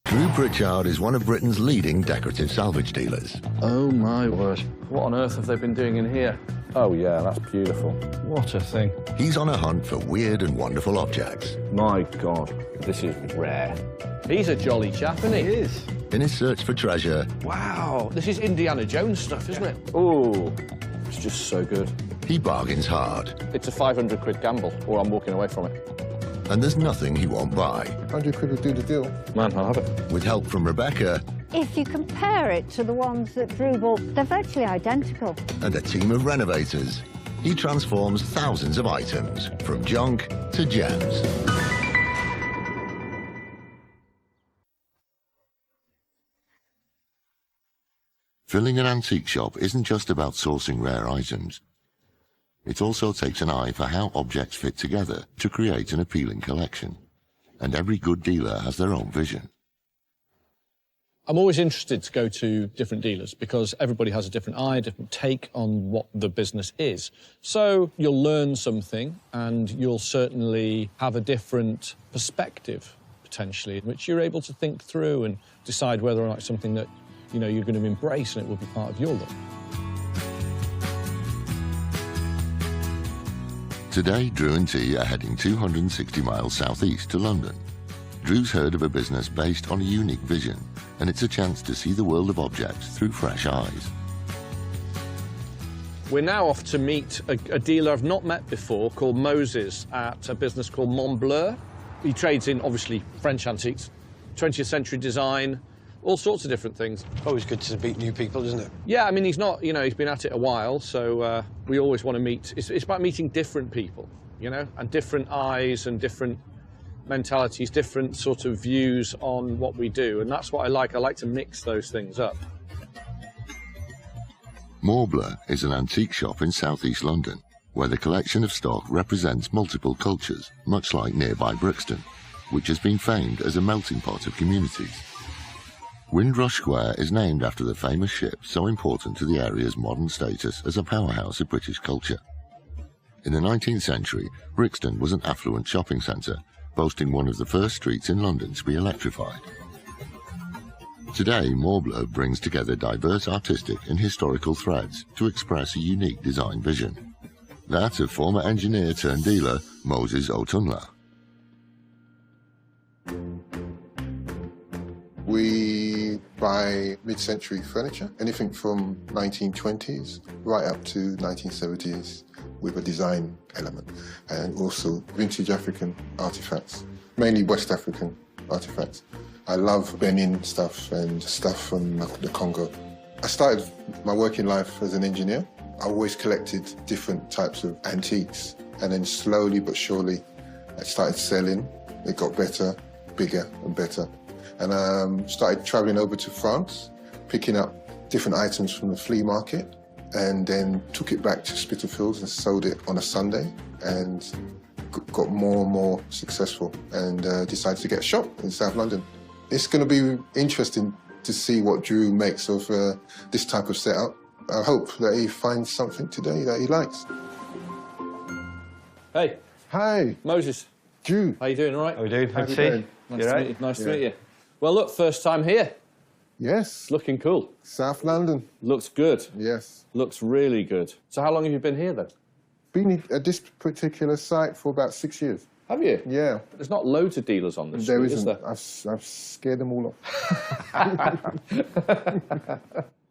Drew Pritchard is one of Britain's leading decorative salvage dealers. Oh, my word. What on earth have they been doing in here? Oh, yeah, that's beautiful. What a thing. He's on a hunt for weird and wonderful objects. My God, this is rare. He's a jolly chap, isn't he? He is. In his search for treasure, Wow, this is Indiana Jones stuff, isn't it? Oh, it's just so good. he bargains hard. It's a 500 quid gamble, or I'm walking away from it. And there's nothing he won't buy. 100 quid will do the deal. Man, I'll have it. With help from Rebecca If you compare it to the ones that Drew bought, they're virtually identical. and a team of renovators, he transforms thousands of items from junk to gems. Filling an antique shop isn't just about sourcing rare items. It also takes an eye for how objects fit together to create an appealing collection. And every good dealer has their own vision. I'm always interested to go to different dealers because everybody has a different eye, a different take on what the business is. So you'll learn something and you'll certainly have a different perspective, potentially, which you're able to think through and decide whether or not it's something that, you know, you're going to embrace and it will be part of your look. Today, Drew and T are heading 260 miles southeast to London. Drew's heard of a business based on a unique vision, and it's a chance to see the world of objects through fresh eyes. We're now off to meet a dealer I've not met before called Moses at a business called Montbleu. He trades in, obviously, French antiques, 20th century design, all sorts of different things. Always good to meet new people, isn't it? Yeah, I mean, he's not, you know, he's been at it a while, so we always want to meet. It's about meeting different people, you know, and different eyes and different mentalities, different sort of views on what we do, and that's what I like. I like to mix those things up. Montbleu is an antique shop in southeast London, where the collection of stock represents multiple cultures, much like nearby Brixton, which has been famed as a melting pot of communities. Windrush Square is named after the famous ship so important to the area's modern status as a powerhouse of British culture. In the 19th century, Brixton was an affluent shopping centre, boasting one of the first streets in London to be electrified. Today, Montbleu brings together diverse artistic and historical threads to express a unique design vision. That of former engineer turned dealer Moses Otunla. We buy mid-century furniture, anything from 1920s right up to 1970s with a design element, and also vintage African artifacts, mainly West African artifacts. I love Benin stuff and stuff from the Congo. I started my working life as an engineer. I always collected different types of antiques, and then slowly but surely I started selling. It got better, bigger and better. And started traveling over to France, picking up different items from the flea market, and then took it back to Spitalfields and sold it on a Sunday, and got more and more successful, and decided to get a shop in South London. It's going to be interesting to see what Drew makes of this type of setup. I hope that he finds something today that he likes. Hey. Hi. Moses. Drew. How you doing, all right? How are we doing? How Good you to see doing? you. Nice to meet you. Nice to meet you. Well, look, first time here. Yes. Looking cool. South London. Looks good. Yes. Looks really good. So how long have you been here, then? Been at this particular site for about 6 years. Have you? Yeah. There's not loads of dealers on this There street, isn't. is there? I've scared them all off.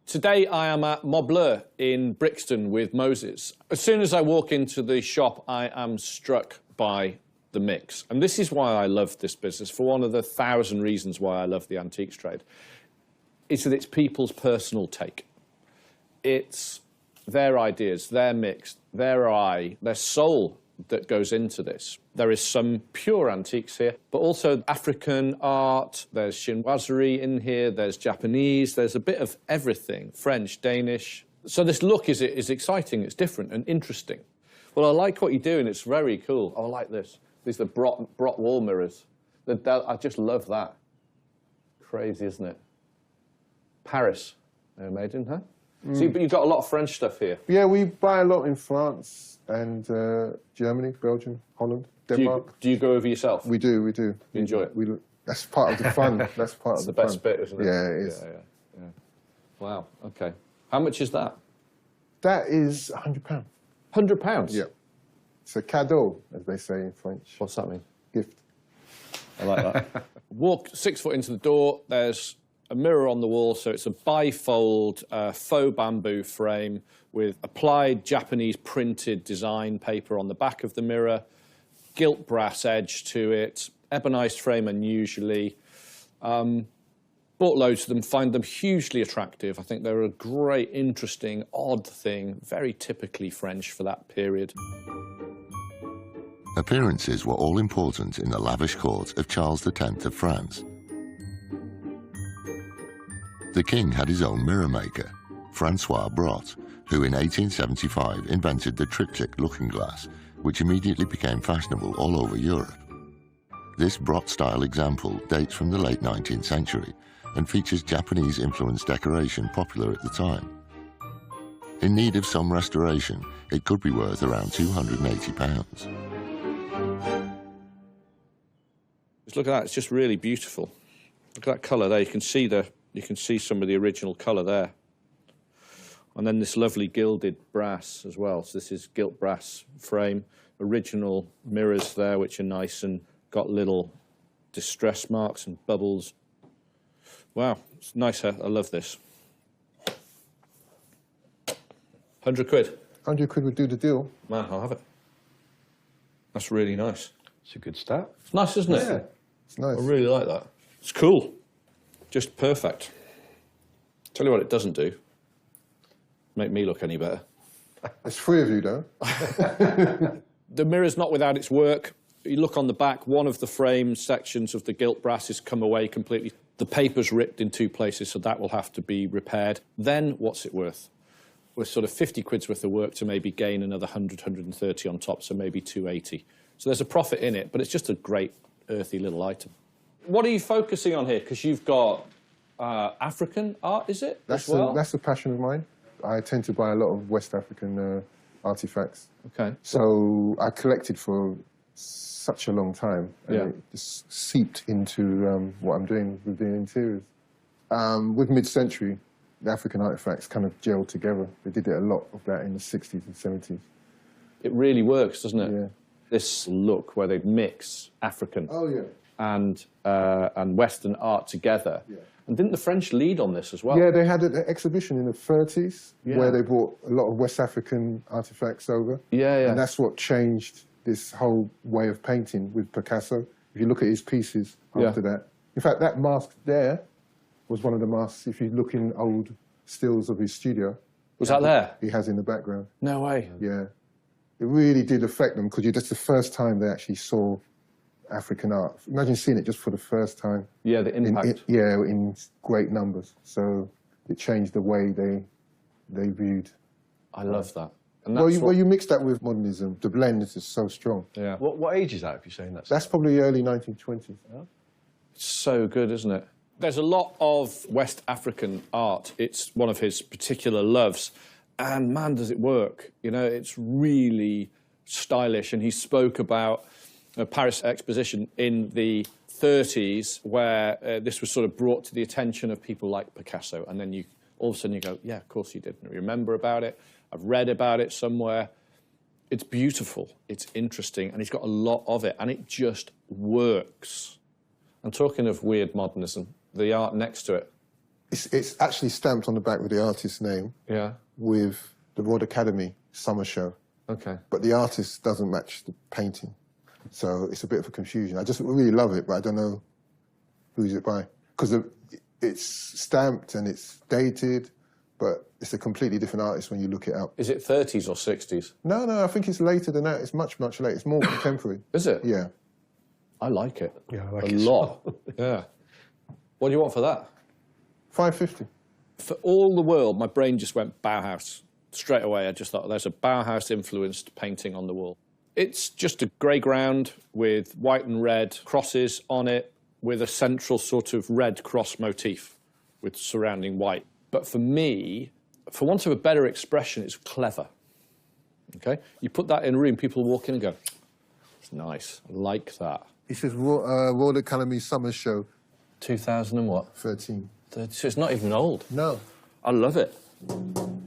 Today I am at Montbleu in Brixton with Moses. As soon as I walk into the shop, I am struck by the mix. And this is why I love this business, for one of the 1,000 reasons why I love the antiques trade. It's that it's people's personal take. It's their ideas, their mix, their eye, their soul that goes into this. There is some pure antiques here, but also African art, there's chinoiserie in here, there's Japanese, there's a bit of everything, French, Danish. So this look is exciting, it's different and interesting. Well, I like what you're doing, it's very cool. Oh, I like this. These are the Brot wall mirrors. I just love that. Crazy, isn't it? Paris, they're made in, huh? See, but you've got a lot of French stuff here. Yeah, we buy a lot in France and Germany, Belgium, Holland, Denmark. Do you go over yourself? We do. You enjoy it? That's part of the fun. That's part of the best bit, isn't it? Yeah, it is. Yeah. Wow, OK. How much is that? That is £100. £100? Yeah. It's a cadeau, as they say in French. What's that mean? Gift. I like that. Walk 6 foot into the door, there's a mirror on the wall, so it's a bifold faux bamboo frame with applied Japanese printed design paper on the back of the mirror. gilt brass edge to it, ebonised frame unusually. Bought loads of them, find them hugely attractive. I think they're a great, interesting, odd thing, very typically French for that period. Appearances were all important in the lavish court of Charles X of France. The king had his own mirror maker, Francois Brott, who in 1875 invented the triptych looking glass, which immediately became fashionable all over Europe. This Brott-style example dates from the late 19th century and features Japanese-influenced decoration popular at the time. In need of some restoration, it could be worth around £280. Just look at that, it's just really beautiful. Look at that colour there, you can see some of the original colour there. And then this lovely gilded brass as well. So this is gilt brass frame, original mirrors there, which are nice and got little distress marks and bubbles. Wow, it's nice, I love this. 100 quid? 100 quid would do the deal. Man, I'll have it. That's really nice. It's a good start. It's nice, isn't it? Yeah, it's nice. I really like that. It's cool. Just perfect. Tell you what it doesn't do. Make me look any better. There's three of you, though. The mirror's not without its work. You look on the back, one of the frame sections of the gilt brass has come away completely. The paper's ripped in two places, so that will have to be repaired. Then, what's it worth? With sort of 50 quid's worth of work to maybe gain another 100, 130 on top, so maybe 280. So there's a profit in it, but it's just a great, earthy little item. What are you focusing on here? Because you've got African art, is it? That's as well? that's a passion of mine. I tend to buy a lot of West African artifacts. Okay. So I collected for such a long time. And Yeah. it just seeped into what I'm doing with the interiors. With mid-century, the African artifacts kind of gelled together. They did a lot of that in the 60s and 70s. It really works, doesn't it? Yeah. This look where they mix African Oh, yeah. and Western art together. Yeah. And didn't the French lead on this as well? Yeah, they had an exhibition in the 30s Yeah. where they brought a lot of West African artifacts over. Yeah, yeah. And that's what changed this whole way of painting with Picasso. If you look at his pieces after that. In fact, that mask there was one of the masks, if you look in old stills of his studio. Was that there? He has in the background. No way. Yeah. It really did affect them because that's the first time they actually saw African art. Imagine seeing it just for the first time. Yeah, the impact. In great numbers. So it changed the way they viewed. I love that. And Well, that's you mix that with modernism. The blend is just so strong. Yeah. What age is that, if you're saying that? That's probably early 1920s. It's so good, isn't it? There's a lot of West African art. It's one of his particular loves. And man, does it work. You know, it's really stylish. And he spoke about a Paris exposition in the 30s where this was sort of brought to the attention of people like Picasso. And then all of a sudden you go, yeah, of course he did. Remember about it. I've read about it somewhere. It's beautiful. It's interesting. And he's got a lot of it. And it just works. And talking of weird modernism, the art next to it. It's actually stamped on the back with the artist's name. Yeah. With the Royal Academy summer show. Okay. But the artist doesn't match the painting. So it's a bit of a confusion. I just really love it, but I don't know who's it by. Because it's stamped and it's dated, but it's a completely different artist when you look it up. Is it 30s or 60s? No, I think it's later than that. It's much, much later. It's more contemporary. Is it? Yeah. I like it. Yeah, I like a it. lot. Yeah. What do you want for that? $5.50. For all the world, my brain just went Bauhaus. Straight away, I just thought, there's a Bauhaus-influenced painting on the wall. It's just a grey ground with white and red crosses on it with a central sort of red cross motif with surrounding white. But for me, for want of a better expression, it's clever. Okay? You put that in a room, people walk in and go, it's nice, I like that. It says Royal Academy Summer Show. 2000 and what? 13. So it's not even old. No. I love it.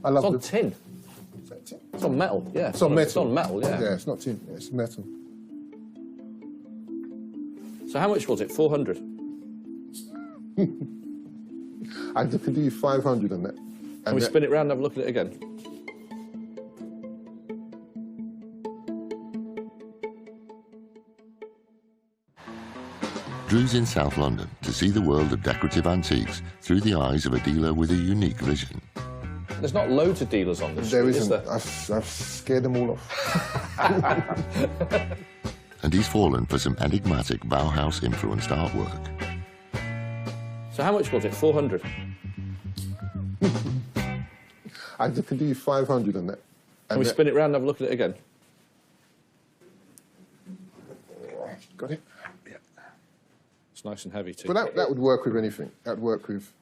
I love it's on tin. Is that tin? It's on metal, yeah. It's on metal. It's on metal, yeah. Yeah, it's not tin, it's metal. So how much was it? 400? I can do you 500 on that. Can we spin it round and have a look at it again? Do you Drew's in South London to see the world of decorative antiques through the eyes of a dealer with a unique vision. There's not loads of dealers on this There street, isn't. is there? I've scared them all off. And he's fallen for some enigmatic Bauhaus-influenced artwork. So how much was it? 400? I can do 500 on that. Can we spin it round and have a look at it again? Got it? Yeah. It's nice and heavy too. But that would work with anything. That would work with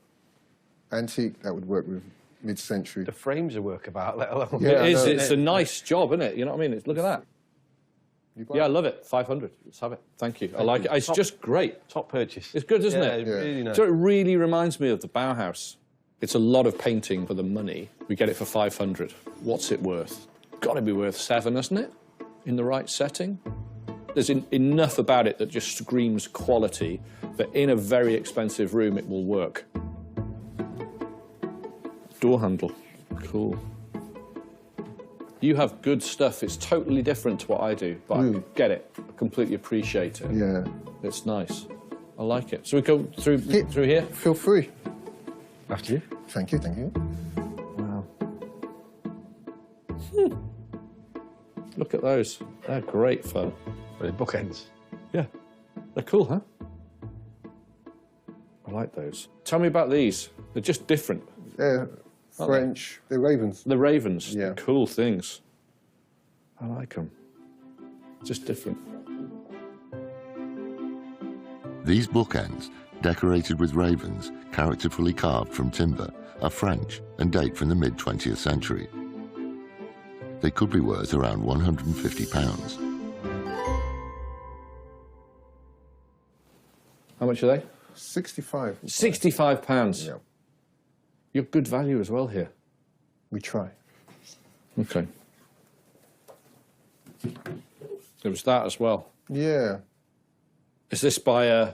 antique, that would work with mid-century. The frames are workabout, let alone... Yeah, it is. It's a nice job, isn't it? You know what I mean? Look at that. Yeah, I love it. 500. Let's have it. Thank you. I like it. It's just great. Top purchase. It's good, isn't it? Yeah, really nice. So it really reminds me of the Bauhaus. It's a lot of painting for the money. We get it for 500. What's it worth? Got to be worth 7, isn't it? In the right setting. There's enough about it that just screams quality that in a very expensive room it will work. Door handle. Cool. You have good stuff. It's totally different to what I do, but I get it. I completely appreciate it. Yeah. It's nice. I like it. So we go through here? Feel free. After you. Thank you, thank you. Wow. Look at those. They're great fun. Well, the bookends. Yeah. They're cool, huh? I like those. Tell me about these. They're just different. Yeah, French. They're ravens. The ravens. Yeah. They're cool things. I like them. Just different. These bookends, decorated with ravens, characterfully carved from timber, are French and date from the mid-20th century. They could be worth around £150. How much are they? 65. £65. Yeah. You're good value as well here. We try. Okay. There was that as well. Yeah. Is this by a...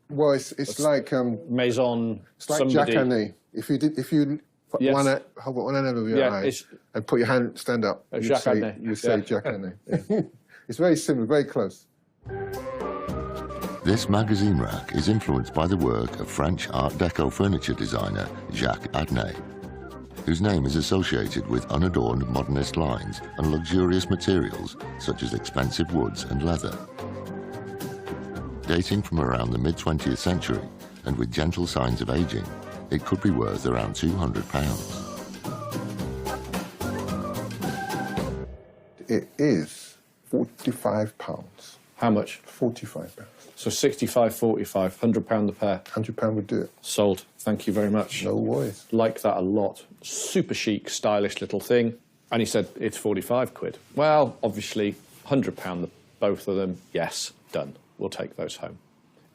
Well, it's like Maison. It's like somebody... Jacques Anne. If you put Yes. one hand over your eye and put your hand, stand up, Jacques Anne. you say Yeah. Jacques Anne. Yeah. It's very similar, very close. This magazine rack is influenced by the work of French Art Deco furniture designer Jacques Adnet, whose name is associated with unadorned modernist lines and luxurious materials such as expensive woods and leather. Dating from around the mid-20th century and with gentle signs of aging, it could be worth around £200. It is £45. How much? £45. So 65, 45, £100 a pair. £100 would do it. Sold. Thank you very much. No worries. Like that a lot. Super chic, stylish little thing. And he said, it's 45 quid. Well, obviously, £100 both of them. Yes, done. We'll take those home.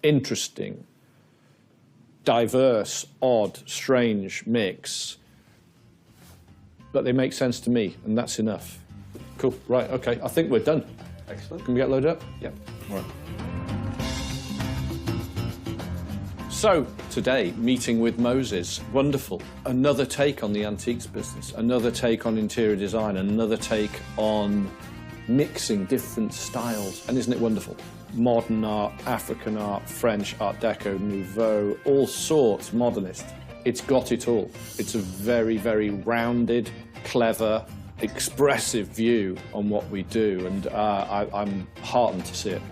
Interesting, diverse, odd, strange mix. But they make sense to me, and that's enough. Cool, right, okay, I think we're done. Excellent. Can we get loaded up? Yep. All right. So, today, meeting with Moses. Wonderful. Another take on the antiques business, another take on interior design, another take on mixing different styles. And isn't it wonderful? Modern art, African art, French, Art Deco, Nouveau, all sorts, modernist. It's got it all. It's a very, very rounded, clever, expressive view on what we do, and I'm heartened to see it.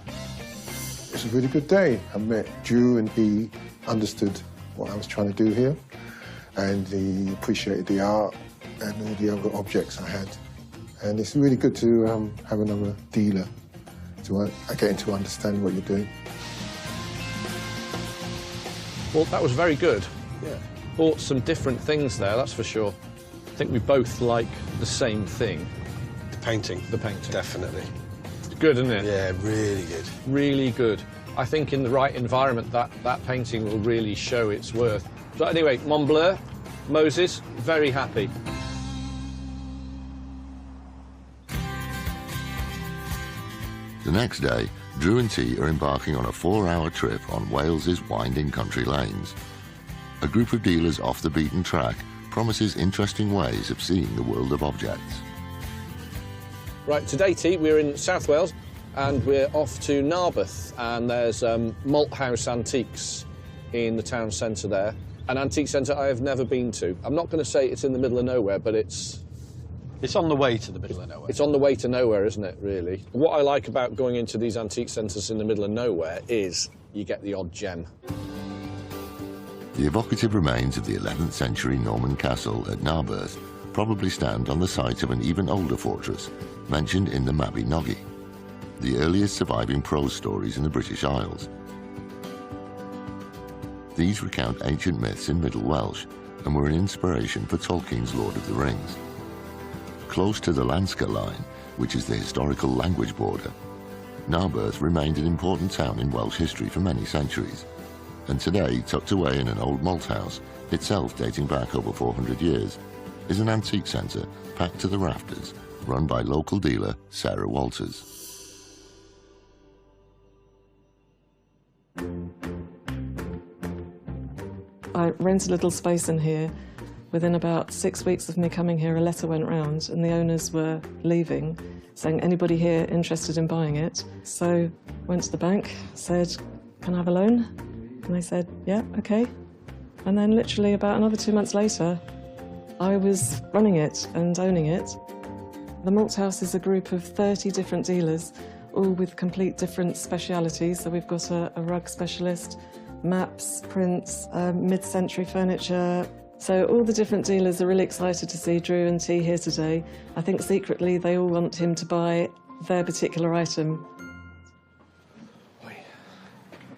It's a really good day. I met Drew and he understood what I was trying to do here, and he appreciated the art and all the other objects I had. And it's really good to have another dealer to getting to understand what you're doing. Well, that was very good. Yeah. Bought some different things there, that's for sure. I think we both like the same thing. The painting. The painting. Definitely. It's good, isn't it? Yeah, really good. Really good. I think in the right environment, that painting will really show its worth. So anyway, Montbleu, Moses, very happy. The next day, Drew and T are embarking on a 4-hour trip on Wales's winding country lanes. A group of dealers off the beaten track promises interesting ways of seeing the world of objects. Right, today, T, we're in South Wales, and we're off to Narberth, and there's Malthouse Antiques in the town centre there. An antique centre I have never been to. I'm not going to say it's in the middle of nowhere, but it's on the way to the middle of nowhere. It's on the way to nowhere, isn't it, really? What I like about going into these antique centres in the middle of nowhere is you get the odd gem. The evocative remains of the 11th century Norman castle at Narberth probably stand on the site of an even older fortress mentioned in the Mabinogi, the earliest surviving prose stories in the British Isles. These recount ancient myths in Middle Welsh and were an inspiration for Tolkien's Lord of the Rings. Close to the Lanska line, which is the historical language border, Narberth remained an important town in Welsh history for many centuries, and today, tucked away in an old malt house, itself dating back over 400 years, is an antique centre packed to the rafters, run by local dealer Sarah Walters. I rented a little space in here. Within about 6 weeks of me coming here, a letter went round and the owners were leaving, saying, anybody here interested in buying it? So went to the bank, said, can I have a loan? And they said, yeah, okay. And then literally about another 2 months later, I was running it and owning it. The Malt House is a group of 30 different dealers, all with complete different specialities. So we've got a rug specialist, maps, prints, mid-century furniture. So all the different dealers are really excited to see Drew and T here today. I think secretly they all want him to buy their particular item.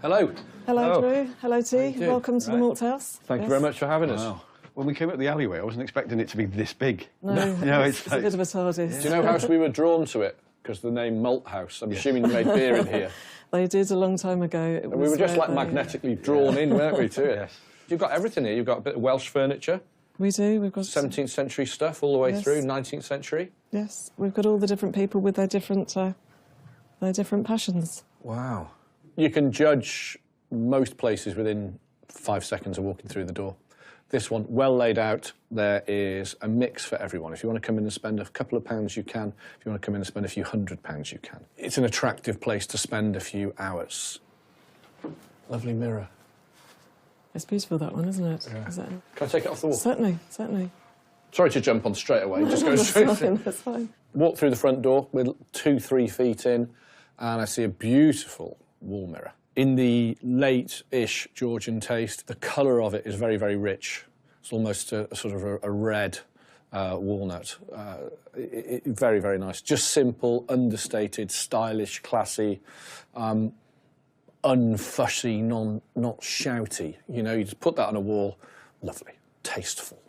Hello. Hello, Drew. Hello, T. Welcome to the Malt House. Thank you very much for having us. Wow. When we came up the alleyway, I wasn't expecting it to be this big. No, it's a bit of a TARDIS. Do you know how we were drawn to it? Because the name Malt House. I'm assuming you made beer in here. They did a long time ago. And we were just like magnetically drawn in, weren't we, to it? Yes. You've got everything here. You've got a bit of Welsh furniture. We do. We've got 17th century stuff all the way through, 19th century. Yes, we've got all the different people with their different passions. Wow. You can judge most places within 5 seconds of walking through the door. This one, well laid out. There is a mix for everyone. If you want to come in and spend a couple of pounds, you can. If you want to come in and spend a few £100, you can. It's an attractive place to spend a few hours. Lovely mirror. It's beautiful, that one, isn't it? Yeah. Is it? Can I take it off the wall? Certainly, certainly. Sorry to jump on straight away. Just go straight through. That's fine. Walk through the front door. We're 2-3 feet in, and I see a beautiful wall mirror. In the late-ish Georgian taste, the colour of it is very, very rich. It's almost a sort of a red walnut. Very, very nice. Just simple, understated, stylish, classy, unfussy, not shouty. You know, you just put that on a wall. Lovely, tasteful.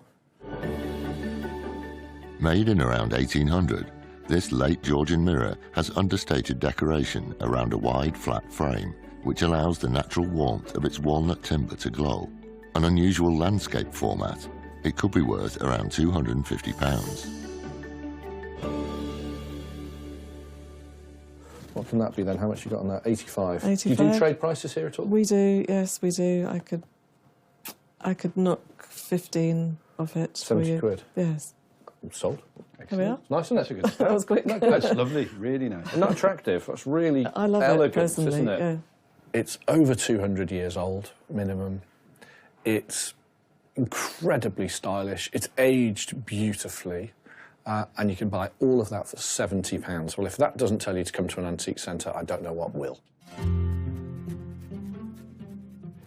Made in around 1800, this late Georgian mirror has understated decoration around a wide, flat frame, which allows the natural warmth of its walnut timber to glow. An unusual landscape format, it could be worth around £250. What can that be then? How much you got on that? 85. 85. Do you do trade prices here at all? We do, yes, we do. I could knock 15 off it 70 for you. quid? Yes. Sold. Here we are. Nice, isn't it? That's a good That was quick. That's lovely, really nice. Not attractive. That's really I love elegant, it personally, isn't it? yeah. It's over 200 years old, minimum. It's incredibly stylish. It's aged beautifully. And you can buy all of that for £70. Well, if that doesn't tell you to come to an antique centre, I don't know what will.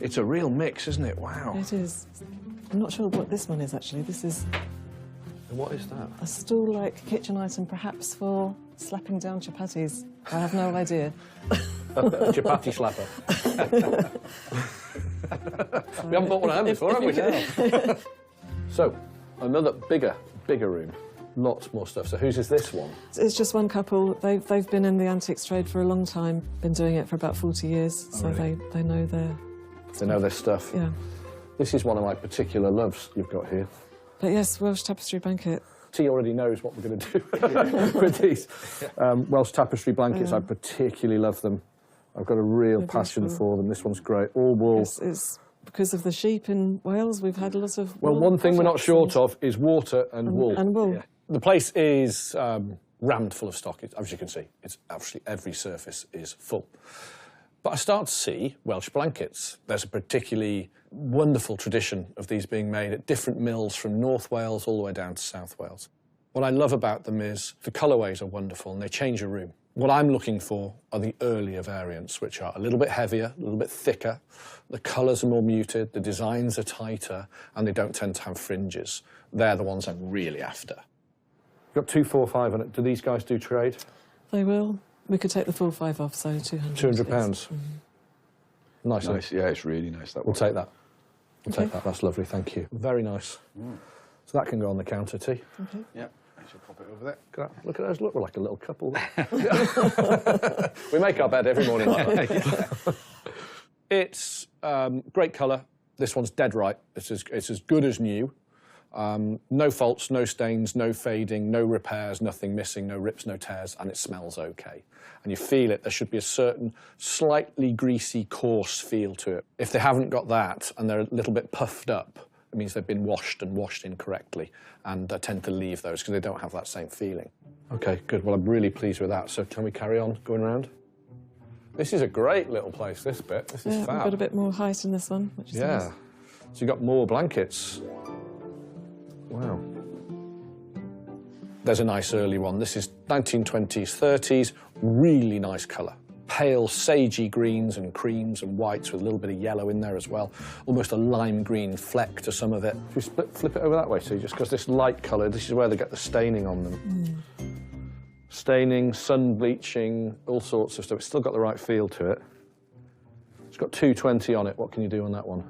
It's a real mix, isn't it? Wow. It is. I'm not sure what this one is, actually. This is What is that? a stool-like kitchen item, perhaps for slapping down chapatis. I have no idea. A chapati slapper. We haven't bought one of them before, have we? So, another bigger room. Lots more stuff. So whose is this one? It's just one couple. They've been in the antiques trade for a long time, been doing it for about 40 years, so really? they know their... They know their stuff. Yeah. This is one of my particular loves you've got here. But yes, Welsh tapestry blanket. T already knows what we're going to do with these. Welsh tapestry blankets, I particularly love them. I've got a real passion for them. This one's great. All wool. It's because of the sheep in Wales, we've had a lot of... Well, one thing we're not short of is water and wool. And wool. Yeah. The place is rammed full of stock. As you can see, it's actually every surface is full. But I start to see Welsh blankets. There's a particularly wonderful tradition of these being made at different mills from North Wales all the way down to South Wales. What I love about them is the colourways are wonderful and they change a room. What I'm looking for are the earlier variants, which are a little bit heavier, a little bit thicker, the colours are more muted, the designs are tighter, and they don't tend to have fringes. They're the ones I'm really after. You've got 245 on it. Do these guys do trade? They will. We could take the full 5 off, so 200. £200. Mm-hmm. Nice. Yeah, it's really nice, that We'll one. take that. We'll Okay. take that. That's lovely, thank you. Very nice. So that can go on the counter, T. Okay. Yeah, I should pop it over there. Look at those. Look, we're like a little couple. We make our bed every morning. It's great colour. This one's dead right. It's as good as new. No faults, no stains, no fading, no repairs, nothing missing, no rips, no tears, and it smells okay. And you feel it. There should be a certain slightly greasy, coarse feel to it. If they haven't got that and they're a little bit puffed up, it means they've been washed incorrectly, and I tend to leave those because they don't have that same feeling. Okay, good. Well, I'm really pleased with that. So can we carry on going around? This is a great little place, this bit. This is Yeah, fab. we've got a bit more height in this one, which is Yeah. nice. So you've got more blankets. Wow. There's a nice early one. This is 1920s, 30s, really nice colour. Pale, sagey greens and creams and whites with a little bit of yellow in there as well. Almost a lime green fleck to some of it. Should we flip it over that way, so just because this light colour, this is where they get the staining on them. Staining, sun bleaching, all sorts of stuff. It's still got the right feel to it. It's got 220 on it. What can you do on that one?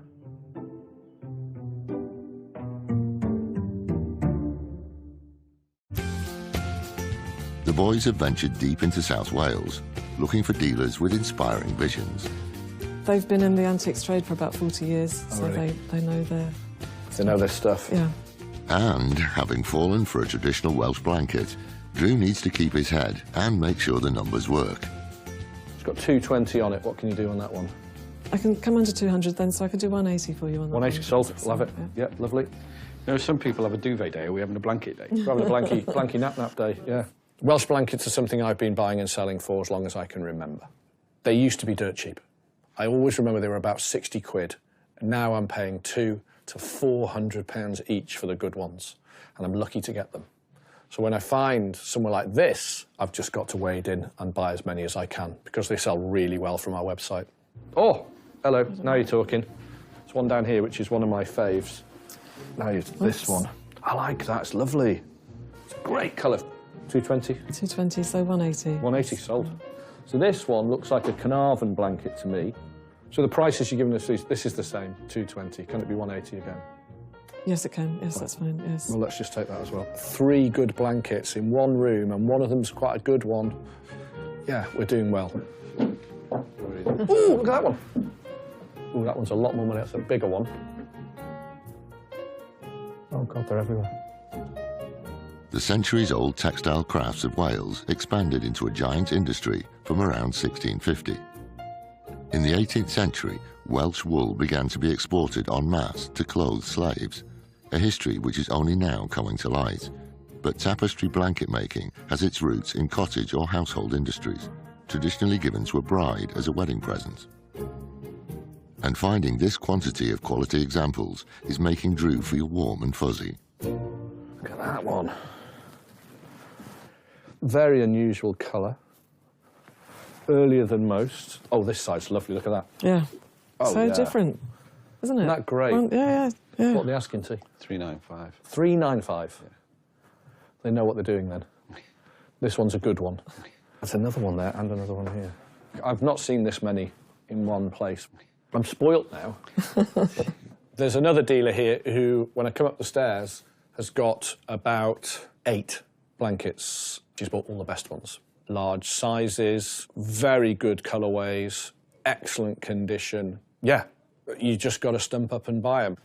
The boys have ventured deep into South Wales, looking for dealers with inspiring visions. They've been in the antiques trade for about 40 years, Oh, so really? they know their... They know their stuff. Yeah. And, having fallen for a traditional Welsh blanket, Drew needs to keep his head and make sure the numbers work. It's got 220 on it. What can you do on that one? I can come under 200 then, so I could do 180 for you on that 180 one. sold. Love it. Yeah. Yeah, lovely. You know, some people have a duvet day, are we having a blanket day? We're having a blanky nap day, yeah. Welsh blankets are something I've been buying and selling for as long as I can remember. They used to be dirt cheap. I always remember they were about 60 quid. Now I'm paying £200 to £400 each for the good ones, and I'm lucky to get them. So when I find somewhere like this, I've just got to wade in and buy as many as I can because they sell really well from our website. Oh, hello, now you're talking. There's one down here which is one of my faves. Now this one. I like that, it's lovely. It's a great colour. 220? 220, so 180. 180 sold. So this one looks like a Carnarvon blanket to me. So the prices you're giving us, this is the same, 220. Can it be 180 again? Yes, it can. Yes, that's fine. Yes. Well, let's just take that as well. 3 good blankets in one room, and one of them's quite a good one. Yeah, we're doing well. Ooh, look at that one. Ooh, that one's a lot more money. That's a bigger one. Oh, God, they're everywhere. The centuries-old textile crafts of Wales expanded into a giant industry from around 1650. In the 18th century, Welsh wool began to be exported en masse to clothe slaves, a history which is only now coming to light. But tapestry blanket making has its roots in cottage or household industries, traditionally given to a bride as a wedding present. And finding this quantity of quality examples is making Drew feel warm and fuzzy. Look at that one. Very unusual colour. Earlier than most. Oh, this side's lovely, look at that. Yeah. Oh, so yeah. different, isn't it? Isn't that great? Well, yeah. What are they asking to? 395. 395. Yeah. They know what they're doing then. This one's a good one. There's another one there and another one here. I've not seen this many in one place. I'm spoilt now. There's another dealer here who, when I come up the stairs, has got about 8 blankets. She's bought all the best ones. Large sizes, very good colourways, excellent condition. Yeah, you just got to stump up and buy them.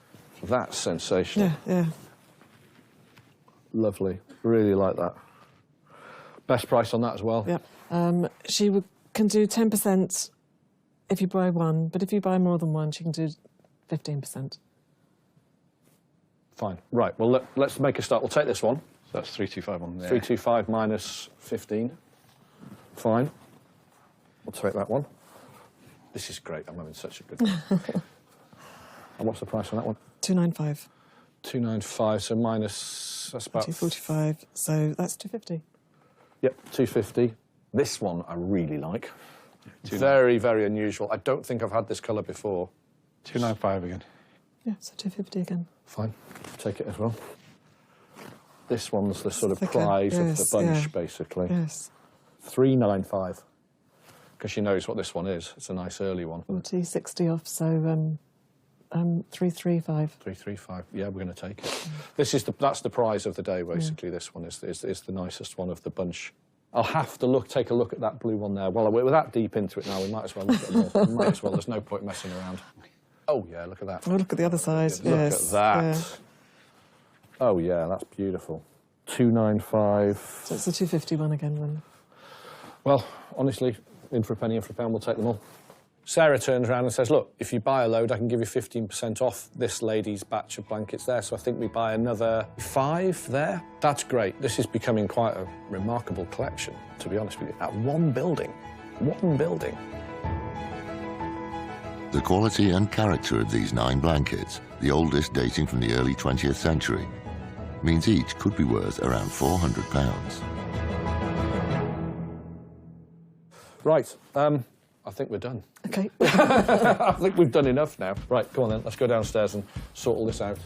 That's sensational. Yeah. Lovely. Really like that. Best price on that as well? Yep. She can do 10% if you buy one, but if you buy more than one, she can do 15%. Fine. Right, well, let's make a start. We'll take this one. So that's 325 on there. 325 minus 15. Fine. We'll take that one. This is great. I'm having such a good time. And what's the price on that one? 295. 295, so minus, that's about... 245, so that's 250. Yep, 250. This one I really like. Very, very unusual. I don't think I've had this colour before. 295 again. Yeah, so 250 again. Fine, take it as well. This one's the sort of Thicker, prize of the yes, bunch, yeah. basically. Yes. 395. Because she knows what this one is. It's a nice early one. 40, 60 off, so 335. 335. Yeah, we're going to take it. That's the prize of the day, basically. This one is the nicest one of the bunch. I'll have to take a look at that blue one there. Well, we're that deep into it now. We might as well look at more. We might as well. There's no point messing around. Oh yeah, look at that. Oh, look at the other side. Look yes. at that. Yeah. Oh yeah, that's beautiful. 295. So it's the 250 one again then. Well, honestly, in for a penny, in for a pound, we'll take them all. Sarah turns around and says, look, if you buy a load, I can give you 15% off this lady's batch of blankets there. So I think we buy another 5 there. That's great. This is becoming quite a remarkable collection, to be honest with you. At one building. One building. The quality and character of these 9 blankets, the oldest dating from the early 20th century, means each could be worth around £400. Right, I think we're done. OK. I think we've done enough now. Right, come on then, let's go downstairs and sort all this out.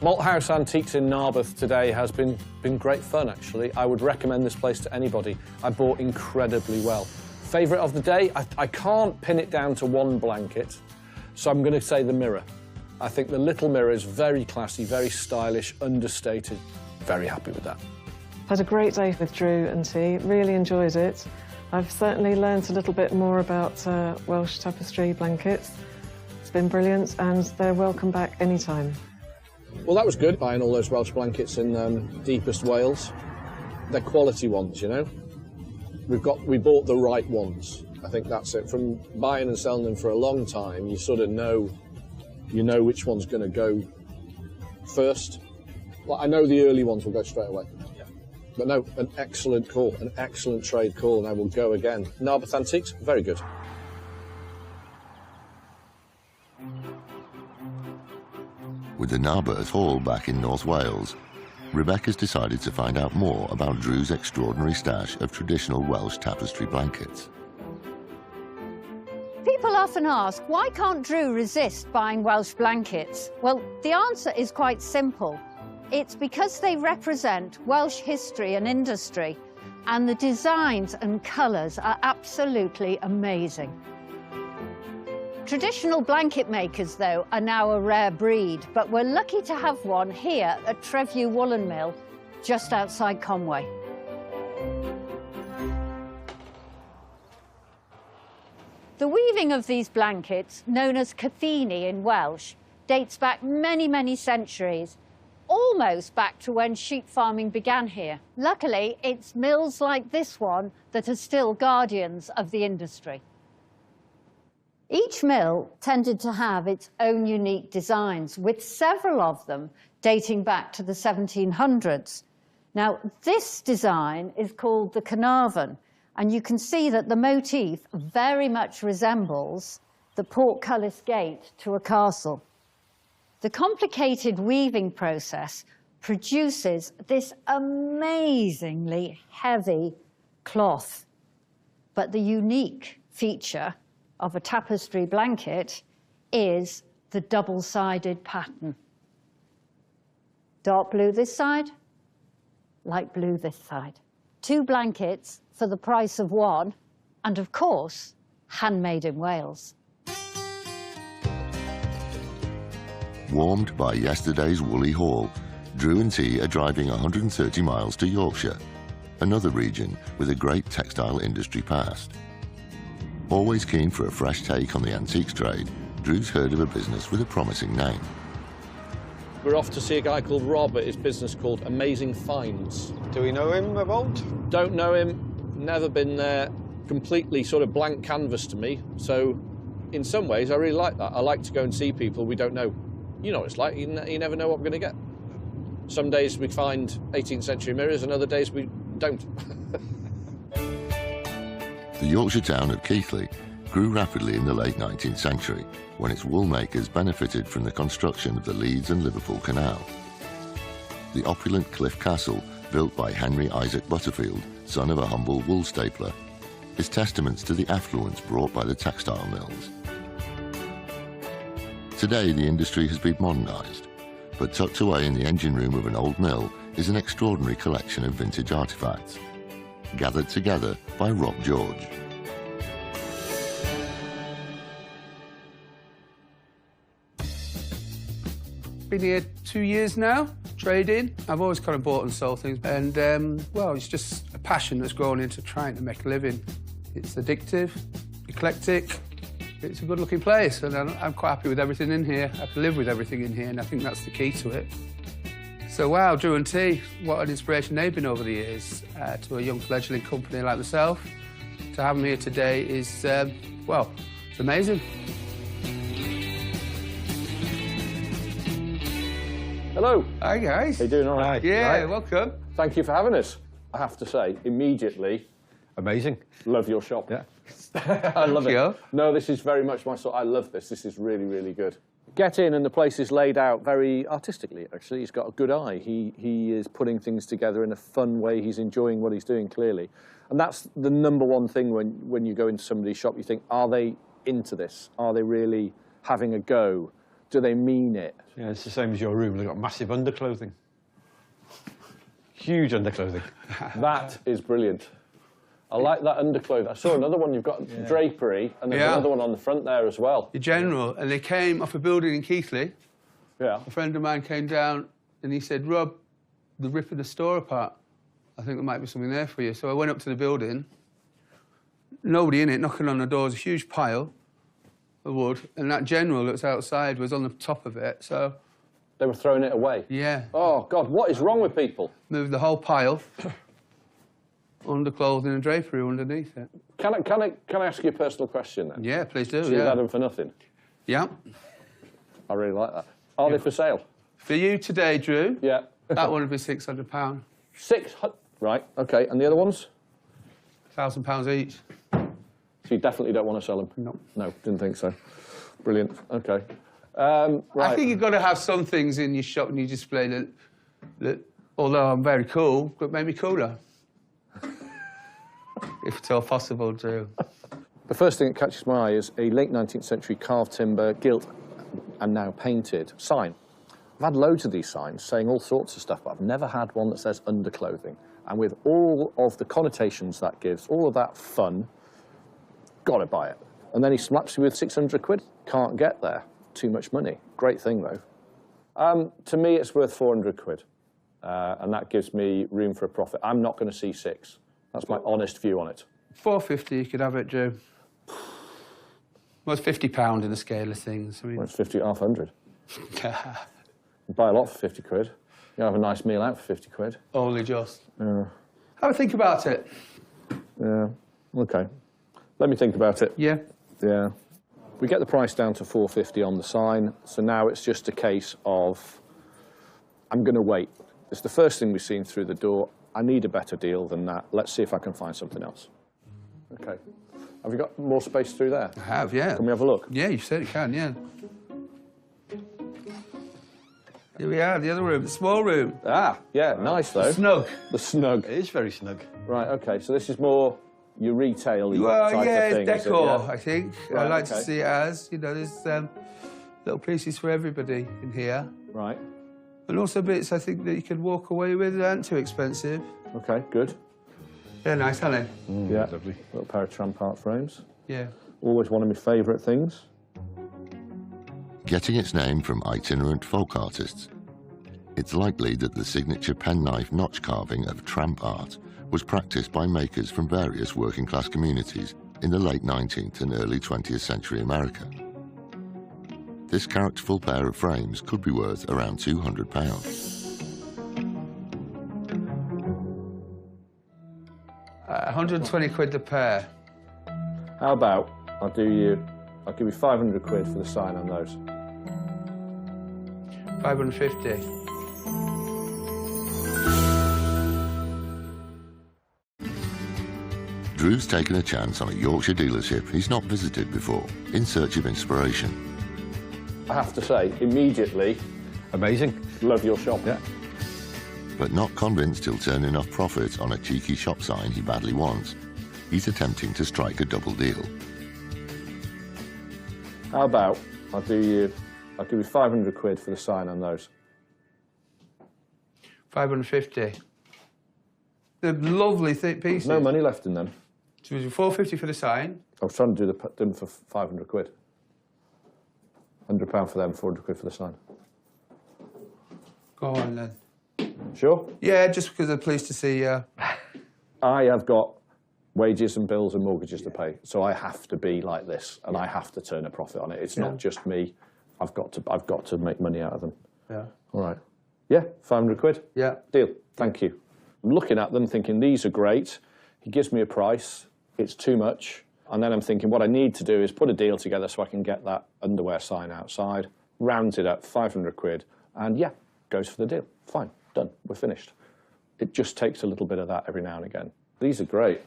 Malthouse Antiques in Narberth today has been great fun, actually. I would recommend this place to anybody. I bought incredibly well. Favourite of the day? I can't pin it down to one blanket, so I'm going to say the mirror. I think the little mirror is very classy, very stylish, understated. Very happy with that. Had a great day with Drew and T, really enjoyed it. I've certainly learnt a little bit more about Welsh tapestry blankets. It's been brilliant and they're welcome back anytime. Well, that was good, buying all those Welsh blankets in deepest Wales. They're quality ones, you know. We bought the right ones. I think that's it. From buying and selling them for a long time, you sort of know, which one's going to go first. Well, I know the early ones will go straight away. Yeah. But no, an excellent call, an excellent trade call, and I will go again. Narberth Antiques, very good. With the Narberth Hall back in North Wales, Rebecca's decided to find out more about Drew's extraordinary stash of traditional Welsh tapestry blankets. People often ask, why can't Drew resist buying Welsh blankets? Well, the answer is quite simple. It's because they represent Welsh history and industry, and the designs and colours are absolutely amazing. Traditional blanket makers, though, are now a rare breed, but we're lucky to have one here at Treview Woolen Mill, just outside Conway. The weaving of these blankets, known as cathini in Welsh, dates back many, many centuries, almost back to when sheep farming began here. Luckily, it's mills like this one that are still guardians of the industry. Each mill tended to have its own unique designs, with several of them dating back to the 1700s. Now, this design is called the Carnarvon, and you can see that the motif very much resembles the portcullis gate to a castle. The complicated weaving process produces this amazingly heavy cloth, but the unique feature of a tapestry blanket is the double-sided pattern. Dark blue this side, light blue this side. 2 blankets for the price of 1, and of course, handmade in Wales. Warmed by yesterday's woolly haul, Drew and T are driving 130 miles to Yorkshire, another region with a great textile industry past. Always keen for a fresh take on the antiques trade, Drew's heard of a business with a promising name. We're off to see a guy called Rob at his business called Amazing Finds. Do we know him of old? Don't know him, never been there, completely sort of blank canvas to me. So in some ways, I really like that. I like to go and see people we don't know. You know what it's like, you never know what we're going to get. Some days we find 18th century mirrors and other days we don't. The Yorkshire town of Keighley grew rapidly in the late 19th century when its wool makers benefited from the construction of the Leeds and Liverpool Canal. The opulent Cliff Castle, built by Henry Isaac Butterfield, son of a humble wool stapler, is testaments to the affluence brought by the textile mills. Today, the industry has been modernised, but tucked away in the engine room of an old mill is an extraordinary collection of vintage artefacts, gathered together by Rob George. Been here 2 years now, trading. I've always kind of bought and sold things, and well, it's just a passion that's grown into trying to make a living. It's addictive, eclectic. It's a good-looking place, and I'm quite happy with everything in here. I can live with everything in here, and I think that's the key to it. So, wow, Drew and T, what an inspiration they've been over the years to a young fledgling company like myself. To have them here today is, well, it's amazing. Hello. Hi, guys. How you doing? All right? Yeah, Right. welcome. Thank you for having us. I have to say, immediately... Amazing. Love your shop. Yeah. I love Thank it. you. No, this is very much my sort. I love this. This is really, really good. Get in, and the place is laid out very artistically, actually. He's got a good eye. He is putting things together in a fun way. He's enjoying what he's doing, clearly. And that's the number one thing when you go into somebody's shop. You think, are they into this? Are they really having a go? Do they mean it? Yeah, it's the same as your room. They've got massive underclothing. Huge underclothing. That is brilliant. I like that underclothing. I saw another one. You've got drapery, and there's another one on the front there as well. The General, and they came off a building in Keighley. Yeah. A friend of mine came down, and he said, Rob, they're ripping the store apart. I think there might be something there for you. So I went up to the building. Nobody in it, knocking on the door. There's a huge pile of wood, and that General that's outside was on the top of it, so... They were throwing it away? Yeah. Oh, God, what is wrong with people? Moved the whole pile, underclothing and drapery underneath it. Can I ask you a personal question, then? Yeah, please do, So you've had them for nothing? Yeah. I really like that. Are they for sale? For you today, Drew? Yeah. That one would be £600. 600? Right, OK. And the other ones? £1,000 each. So you definitely don't want to sell them? No. No, didn't think so. Brilliant. OK. Right. I think you've got to have some things in your shop and your display that although I'm very cool, could make me cooler. If at all possible, Drew. The first thing that catches my eye is a late 19th century carved timber, gilt and now painted sign. I've had loads of these signs saying all sorts of stuff, but I've never had one that says underclothing. And with all of the connotations that gives, all of that fun, gotta buy it. And then he slaps you with 600 quid. Can't get there. Too much money. Great thing, though. To me, it's worth 400 quid. And that gives me room for a profit. I'm not going to see 6. That's my honest view on it. 450, you could have it, Drew. Well, it's £50 in the scale of things. I mean... Well, it's 50, half 100. You buy a lot for 50 quid. You have a nice meal out for 50 quid. Only just. Yeah. Have a think about it. Yeah. OK. Let me think about it. Yeah. Yeah. We get the price down to 450 on the sign, so now it's just a case of I'm going to wait. It's the first thing we've seen through the door. I need a better deal than that. Let's see if I can find something else. OK. Have you got more space through there? I have, yeah. Can we have a look? Yeah, you certainly can, yeah. Here we are, the other room, the small room. Ah, yeah, nice though. The snug. The snug. It is very snug. Right, OK, so this is more your retail-y Well, type yeah, of thing, it's is it? decor, Yeah. I think. Right, I like to okay. see it as, you know, there's little pieces for everybody in here. Right. And also bits, I think, that you could walk away with that aren't too expensive. OK, good. They're nice, aren't they? Yeah, lovely. Little pair of tramp art frames. Yeah. Always one of my favourite things. Getting its name from itinerant folk artists, it's likely that the signature penknife notch carving of tramp art was practiced by makers from various working-class communities in the late 19th and early 20th century America. This characterful pair of frames could be worth around £200. 120 quid a pair. How about I'll give you 500 quid for the sign on those. 550. Drew's taken a chance on a Yorkshire dealership he's not visited before, in search of inspiration. I have to say, immediately, amazing. Love your shop. Yeah. But not convinced he'll turn enough profit on a cheeky shop sign he badly wants, he's attempting to strike a double deal. How about I'll give you 500 quid for the sign on those. 550. They're lovely thick pieces. No money left in them. So it was 450 for the sign. I was trying to do them for 500 quid. £100 for them, 400 quid for the sign. Go on then. Sure? Yeah, just because they're pleased to see you. I have got wages and bills and mortgages to pay, so I have to be like this, and I have to turn a profit on it. It's not just me. I've got to make money out of them. Yeah. All right. Yeah, 500 quid. Yeah. Deal. Thank you. I'm looking at them thinking, these are great. He gives me a price. It's too much. And then I'm thinking, what I need to do is put a deal together so I can get that underwear sign outside, rounds it up, 500 quid, and yeah, goes for the deal. Fine, done, we're finished. It just takes a little bit of that every now and again. These are great.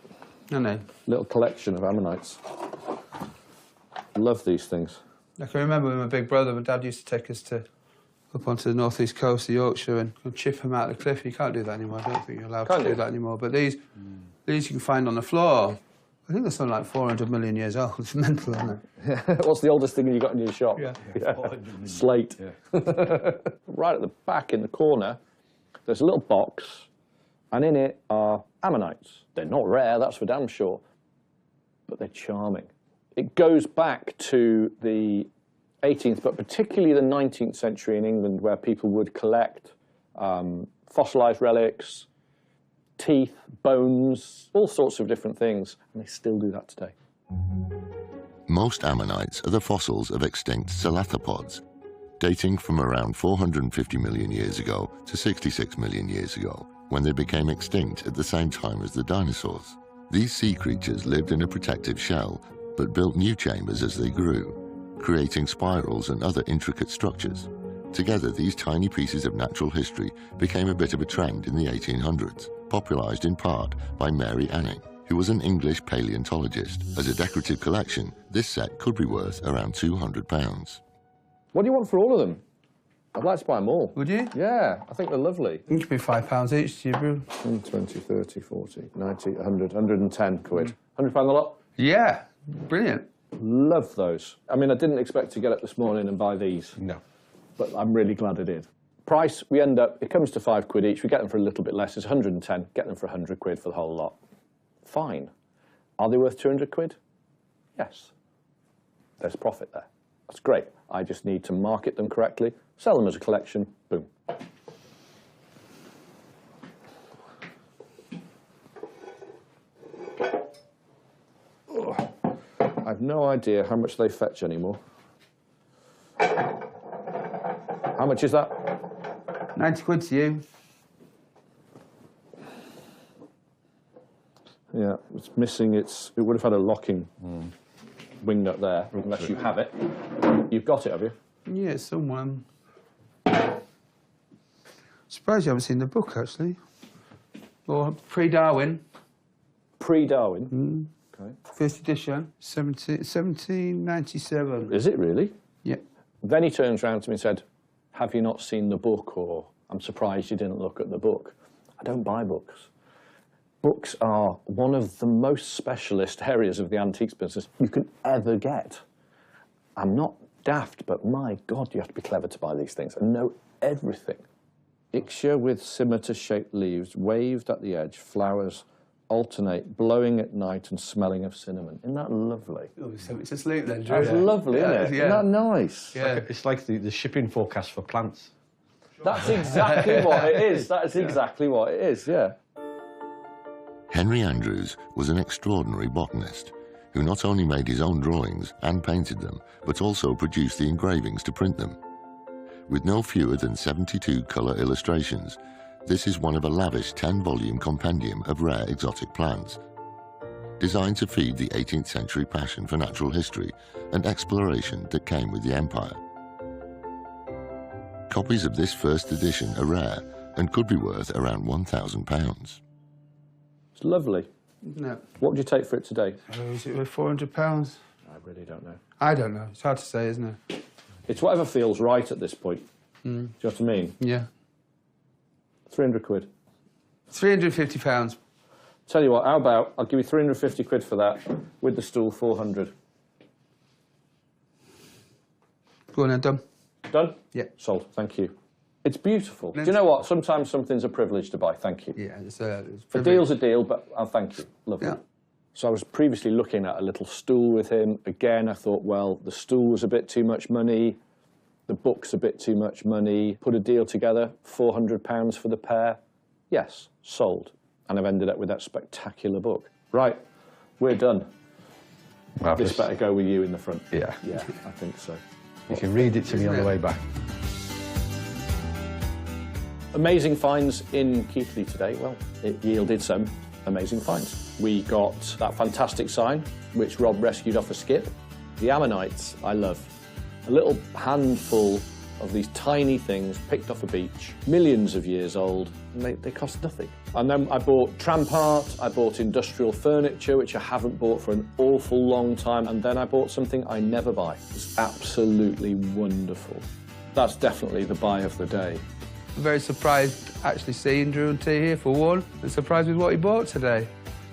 I know. Little collection of ammonites. Love these things. I can remember with my big brother, my dad used to take us up onto the northeast coast of Yorkshire and chip them out of the cliff. You can't do that anymore. I don't think you're allowed to do that anymore. But these you can find on the floor. I think they're something like 400 million years old. It's mental, isn't it? What's the oldest thing you got in your shop? Yeah. Slate. Right at the back in the corner, there's a little box, and in it are ammonites. They're not rare, that's for damn sure, but they're charming. It goes back to the 18th, but particularly the 19th century in England, where people would collect fossilised relics, teeth, bones, all sorts of different things, and they still do that today. Most ammonites are the fossils of extinct celathopods, dating from around 450 million years ago to 66 million years ago, when they became extinct at the same time as the dinosaurs. These sea creatures lived in a protective shell, but built new chambers as they grew, creating spirals and other intricate structures. Together, these tiny pieces of natural history became a bit of a trend in the 1800s, popularised in part by Mary Anning, who was an English paleontologist. As a decorative collection, this set could be worth around £200. What do you want for all of them? I'd like to buy them all. Would you? Yeah, I think they're lovely. It could be £5 each to you, bro. 20, 30, 40, 90, 100, 110 quid. £100 a lot? Yeah, brilliant. Love those. I mean, I didn't expect to get up this morning and buy these. No. But I'm really glad I did. Price, we end up, it comes to £5 each. We get them for a little bit less. It's 110. Get them for 100 quid for the whole lot. Fine. Are they worth 200 quid? Yes. There's profit there. That's great. I just need to market them correctly, sell them as a collection, boom. I've no idea how much they fetch anymore. How much is that? 90 quid to you. Yeah, it's missing its... It would have had a locking wing nut there, unless you have it. You've got it, have you? Yeah, someone. Surprised you haven't seen the book, actually. Or pre-Darwin. Pre-Darwin? Okay. First edition, 1797. Is it really? Yeah. Then he turns around to me and said, have you not seen the book? Or, I'm surprised you didn't look at the book. I don't buy books. Books are one of the most specialist areas of the antiques business you can ever get. I'm not daft, but my God, you have to be clever to buy these things and know everything. Ixia with scimitar-shaped leaves, waved at the edge, flowers alternate, blowing at night and smelling of cinnamon. Isn't that lovely? Oh, so it's asleep then, That's lovely, isn't it? Yeah. Isn't that nice? Yeah. It's like the shipping forecast for plants. That's exactly what it is. That is exactly what it is, yeah. Henry Andrews was an extraordinary botanist who not only made his own drawings and painted them, but also produced the engravings to print them. With no fewer than 72 colour illustrations, this is one of a lavish 10-volume compendium of rare exotic plants, designed to feed the 18th century passion for natural history and exploration that came with the empire. Copies of this first edition are rare and could be worth around £1,000. It's lovely. No. What would you take for it today? Is it worth £400? I really don't know. I don't know. It's hard to say, isn't it? It's whatever feels right at this point. Do you know what I mean? Yeah. 300 quid. £350. Tell you what, how about I'll give you 350 quid for that, with the stool 400. Go on then, done. Done? Yeah. Sold, thank you. It's beautiful. Do you know what? Sometimes something's a privilege to buy, thank you. Yeah, it's A deal's a deal, but I'll thank you. Lovely. Yeah. So I was previously looking at a little stool with him. Again, I thought, well, the stool was a bit too much money, the book's a bit too much money. Put a deal together, £400 for the pair. Yes, sold. And I've ended up with that spectacular book. Right, we're done. Marvellous. This better go with you in the front. Yeah. Yeah, I think so. You can read it to me on the way back. Amazing finds in Keighley today. Well, it yielded some amazing finds. We got that fantastic sign, which Rob rescued off a skip. The ammonites, I love. A little handful of these tiny things picked off a beach, millions of years old, and they cost nothing. And then I bought tramp art, I bought industrial furniture, which I haven't bought for an awful long time, and then I bought something I never buy. It's absolutely wonderful. That's definitely the buy of the day. I'm very surprised actually seeing Drew and T here for one, and surprised with what he bought today.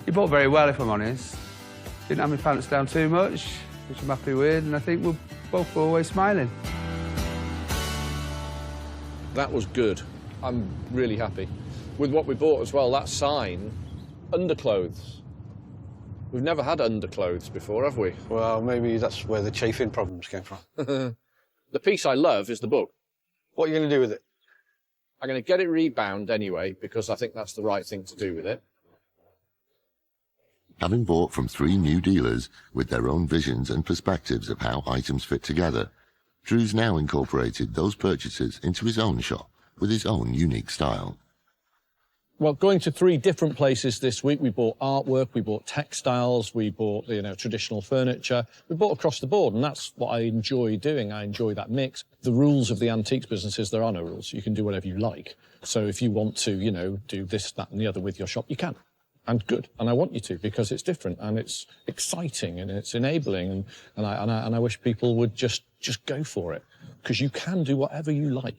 He bought very well, if I'm honest. Didn't have my pants down too much, which I'm happy with, and I think we're both always smiling. That was good. I'm really happy. With what we bought as well, that sign, underclothes. We've never had underclothes before, have we? Well, maybe that's where the chafing problems came from. The piece I love is the book. What are you going to do with it? I'm going to get it rebound anyway, because I think that's the right thing to do with it. Having bought from 3 new dealers with their own visions and perspectives of how items fit together, Drew's now incorporated those purchases into his own shop with his own unique style. Well, going to 3 different places this week. We bought artwork, we bought textiles, we bought, traditional furniture. We bought across the board, and that's what I enjoy doing. I enjoy that mix. The rules of the antiques business is there are no rules. You can do whatever you like. So if you want to, do this, that, and the other with your shop, you can. And good. And I want you to, because it's different and it's exciting and it's enabling. And I wish people would just go for it, because you can do whatever you like.